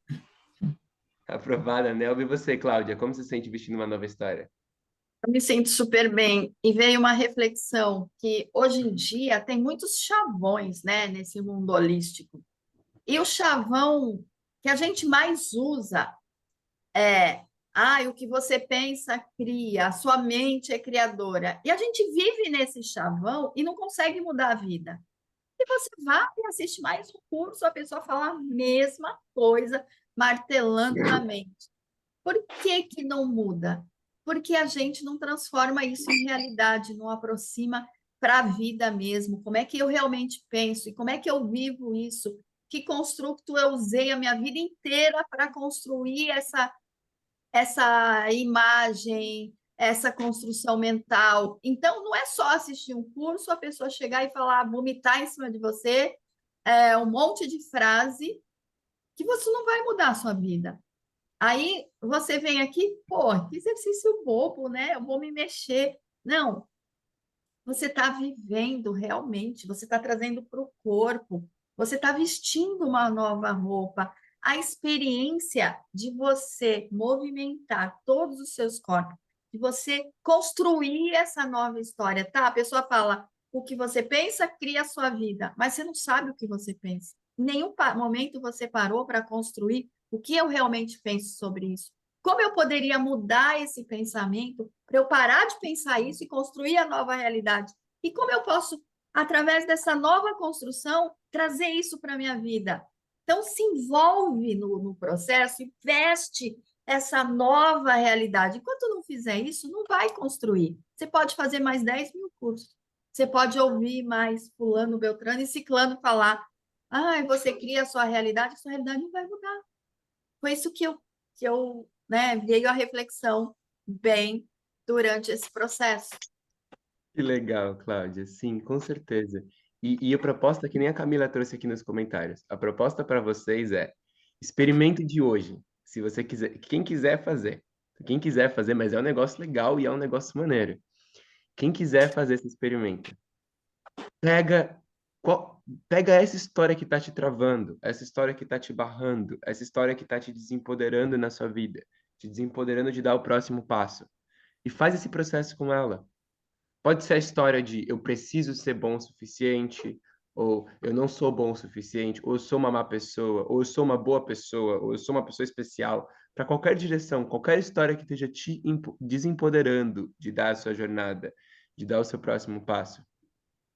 Aprovada, Nelva. E você, Cláudia, como se sente vestindo uma nova história? Eu me sinto super bem. E veio uma reflexão que hoje em dia tem muitos chavões, né, nesse mundo holístico. E o chavão que a gente mais usa é, o que você pensa, cria, a sua mente é criadora. E a gente vive nesse chavão e não consegue mudar a vida. E você vai e assiste mais um curso, a pessoa fala a mesma coisa, martelando na mente. Por que que não muda? Porque a gente não transforma isso em realidade, não aproxima para a vida mesmo. Como é que eu realmente penso e como é que eu vivo isso? Que construto eu usei a minha vida inteira para construir essa imagem, essa construção mental. Então, não é só assistir um curso, a pessoa chegar e falar, vomitar em cima de você, um monte de frase que você não vai mudar a sua vida. Aí você vem aqui, pô, que exercício bobo, né? Eu vou me mexer. Não, você está vivendo realmente, você está trazendo para o corpo, você está vestindo uma nova roupa. A experiência de você movimentar todos os seus corpos, de você construir essa nova história, tá? A pessoa fala, o que você pensa cria a sua vida, mas você não sabe o que você pensa. Em nenhum momento você parou para construir o que eu realmente penso sobre isso. Como eu poderia mudar esse pensamento para eu parar de pensar isso e construir a nova realidade? E como eu posso, através dessa nova construção, trazer isso para a minha vida? Então, se envolve no processo e veste essa nova realidade. Enquanto não fizer isso, não vai construir. Você pode fazer mais 10 mil cursos. Você pode ouvir mais fulano, beltrano e ciclano falar você cria a sua realidade não vai mudar. Foi isso que eu veio a reflexão bem durante esse processo. Que legal, Cláudia. Sim, com certeza. E a proposta que nem a Camila trouxe aqui nos comentários. A proposta para vocês é experimente de hoje. Se você quiser, quem quiser fazer. Quem quiser fazer, mas é um negócio legal e é um negócio maneiro. Quem quiser fazer esse experimento, pega pega essa história que está te travando, essa história que está te barrando, essa história que está te desempoderando na sua vida, te desempoderando de dar o próximo passo, e faz esse processo com ela. Pode ser a história de eu preciso ser bom o suficiente, ou eu não sou bom o suficiente, ou eu sou uma má pessoa, ou eu sou uma boa pessoa, ou eu sou uma pessoa especial. Para qualquer direção, qualquer história que esteja te desempoderando de dar a sua jornada, de dar o seu próximo passo.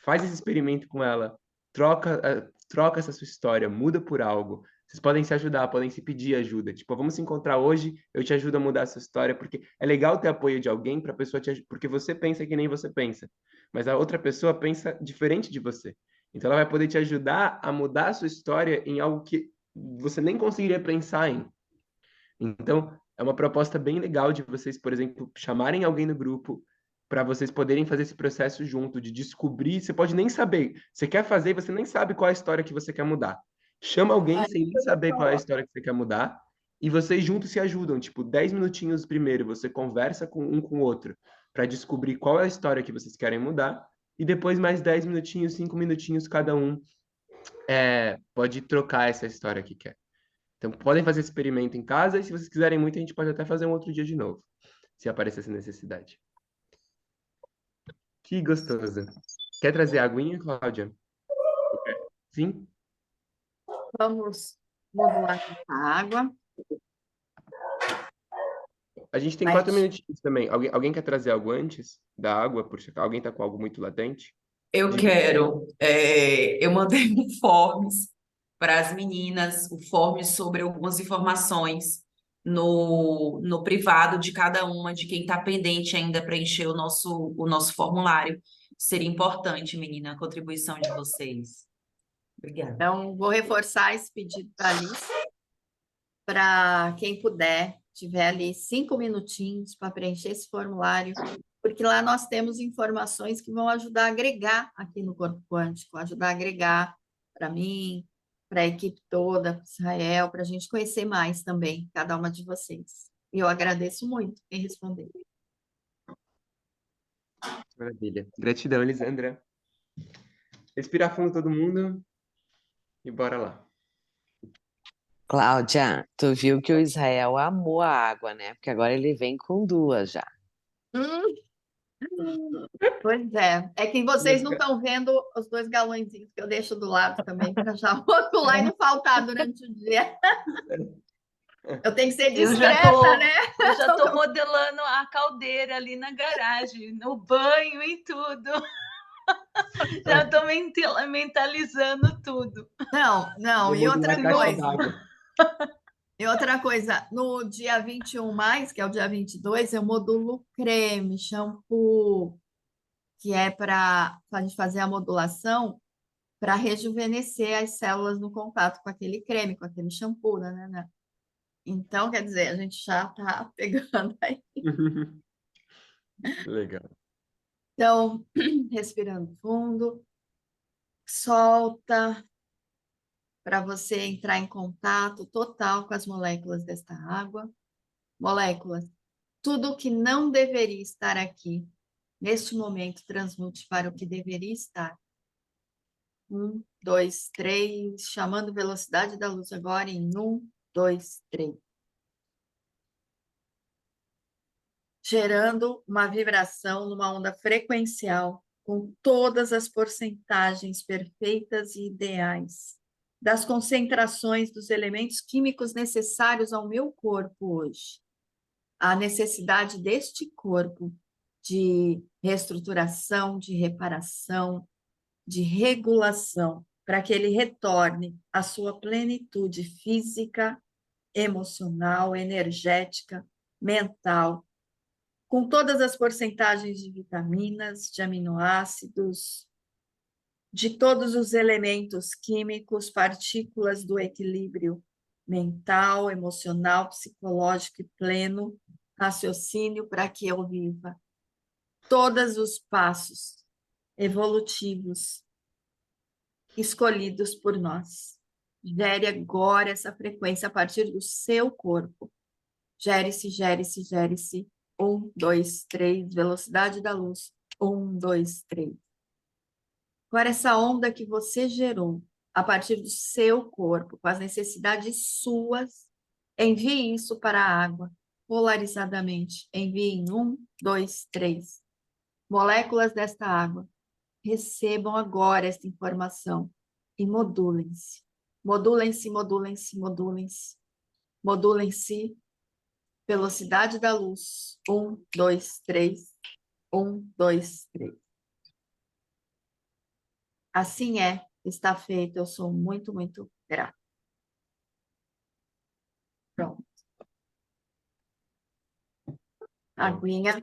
Faz esse experimento com ela, troca essa sua história, muda por algo. Vocês podem se ajudar, podem se pedir ajuda. Tipo, vamos se encontrar hoje, eu te ajudo a mudar essa história, porque é legal ter apoio de alguém para a pessoa porque você pensa que nem você pensa, mas a outra pessoa pensa diferente de você. Então ela vai poder te ajudar a mudar a sua história em algo que você nem conseguiria pensar em. Então, é uma proposta bem legal de vocês, por exemplo, chamarem alguém no grupo para vocês poderem fazer esse processo junto, de descobrir. Você pode nem saber. Você quer fazer e você nem sabe qual é a história que você quer mudar. Chama alguém sem nem saber qual é a história que você quer mudar e vocês juntos se ajudam. Tipo, 10 minutinhos primeiro, você conversa com o outro para descobrir qual é a história que vocês querem mudar e depois mais 10 minutinhos, 5 minutinhos cada um pode trocar essa história que quer. Então, podem fazer esse experimento em casa e se vocês quiserem muito, a gente pode até fazer um outro dia de novo, se aparecer essa necessidade. Que gostoso. Quer trazer a aguinha, Cláudia? Sim? Vamos lá com a água. A gente tem 4 Mas minutinhos também. Alguém quer trazer algo antes da água? Por acaso? Alguém tá com algo muito latente? Eu Diga. quero. Eu mandei um forms para as meninas, o forms sobre algumas informações no privado de cada uma, de quem está pendente ainda preencher o nosso formulário. Seria importante, menina, a contribuição de vocês. Obrigada. então, vou reforçar esse pedido para a Alice, para quem puder, tiver ali 5 minutinhos para preencher esse formulário, porque lá nós temos informações que vão ajudar a agregar aqui no Corpo Quântico, ajudar a agregar para mim, para a equipe toda, para Israel, para a gente conhecer mais também cada uma de vocês. E eu agradeço muito quem respondeu. Maravilha. Gratidão, Elisandra. Respirar fundo todo mundo e bora lá. Cláudia, tu viu que o Israel amou a água, né? Porque agora ele vem com 2 já. Pois é, é que vocês não estão vendo os 2 galõezinhos que eu deixo do lado também, para já rotular e não faltar durante o dia. Eu tenho que ser Eu já discreta, tô, né? eu já tô modelando a caldeira ali na garagem, no banho e tudo. Já tô mentalizando tudo. Não, e outra Uma caixa coisa. d'água. E outra coisa, no dia 21 que é o dia 22, eu modulo creme, shampoo, que é para a gente fazer a modulação para rejuvenescer as células no contato com aquele creme, com aquele shampoo, né? Então, quer dizer, a gente já está pegando aí. Legal. Então, respirando fundo, solta para você entrar em contato total com as moléculas desta água. Moléculas, tudo que não deveria estar aqui, neste momento, transmute para o que deveria estar. 1, 2, 3, chamando velocidade da luz agora em 1, 2, 3. Gerando uma vibração numa onda frequencial com todas as porcentagens perfeitas e ideais das concentrações dos elementos químicos necessários ao meu corpo hoje. A necessidade deste corpo de reestruturação, de reparação, de regulação, para que ele retorne à sua plenitude física, emocional, energética, mental, com todas as porcentagens de vitaminas, de aminoácidos, de todos os elementos químicos, partículas do equilíbrio mental, emocional, psicológico e pleno, raciocínio para que eu viva todos os passos evolutivos escolhidos por nós. Gere agora essa frequência a partir do seu corpo. Gere-se, gere-se, gere-se. 1, 2, 3, velocidade da luz. 1, 2, 3. Agora, essa onda que você gerou a partir do seu corpo, com as necessidades suas, envie isso para a água, polarizadamente. Envie em 1, 2, 3. Moléculas desta água, recebam agora esta informação e modulem-se. Modulem-se, modulem-se, modulem-se. Modulem-se. Velocidade da luz. 1, 2, 3. 1, 2, 3. Assim é, está feito. Eu sou muito, muito grata. Pronto. Aguinha.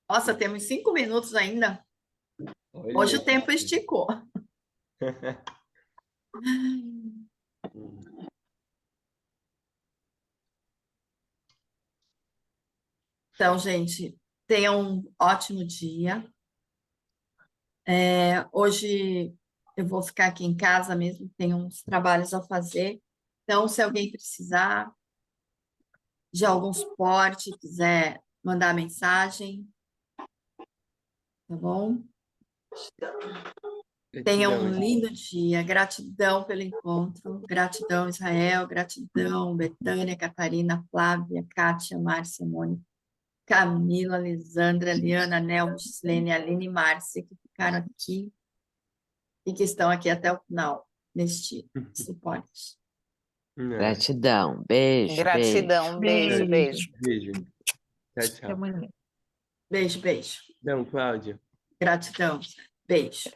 Nossa, temos 5 minutos ainda. Olha Hoje o que tempo esticou. Então, gente, tenham um ótimo dia. Hoje eu vou ficar aqui em casa mesmo, tenho uns trabalhos a fazer. Então, se alguém precisar de algum suporte, quiser mandar mensagem, tá bom? Tenham um lindo dia. Gratidão pelo encontro. Gratidão, Israel. Gratidão, Betânia, Catarina, Flávia, Kátia, Márcia, Mônica, Camila, Lisandra, Liana, Nelma, Gislene, Aline e Márcia, que ficaram aqui e que estão aqui até o final neste suporte. Não. Gratidão. Beijo, beijo. Gratidão, beijo, Beijo. beijo. Beijo. Tchau, Até tchau. amanhã. Beijo, beijo. Não, Cláudia. Gratidão. Beijo.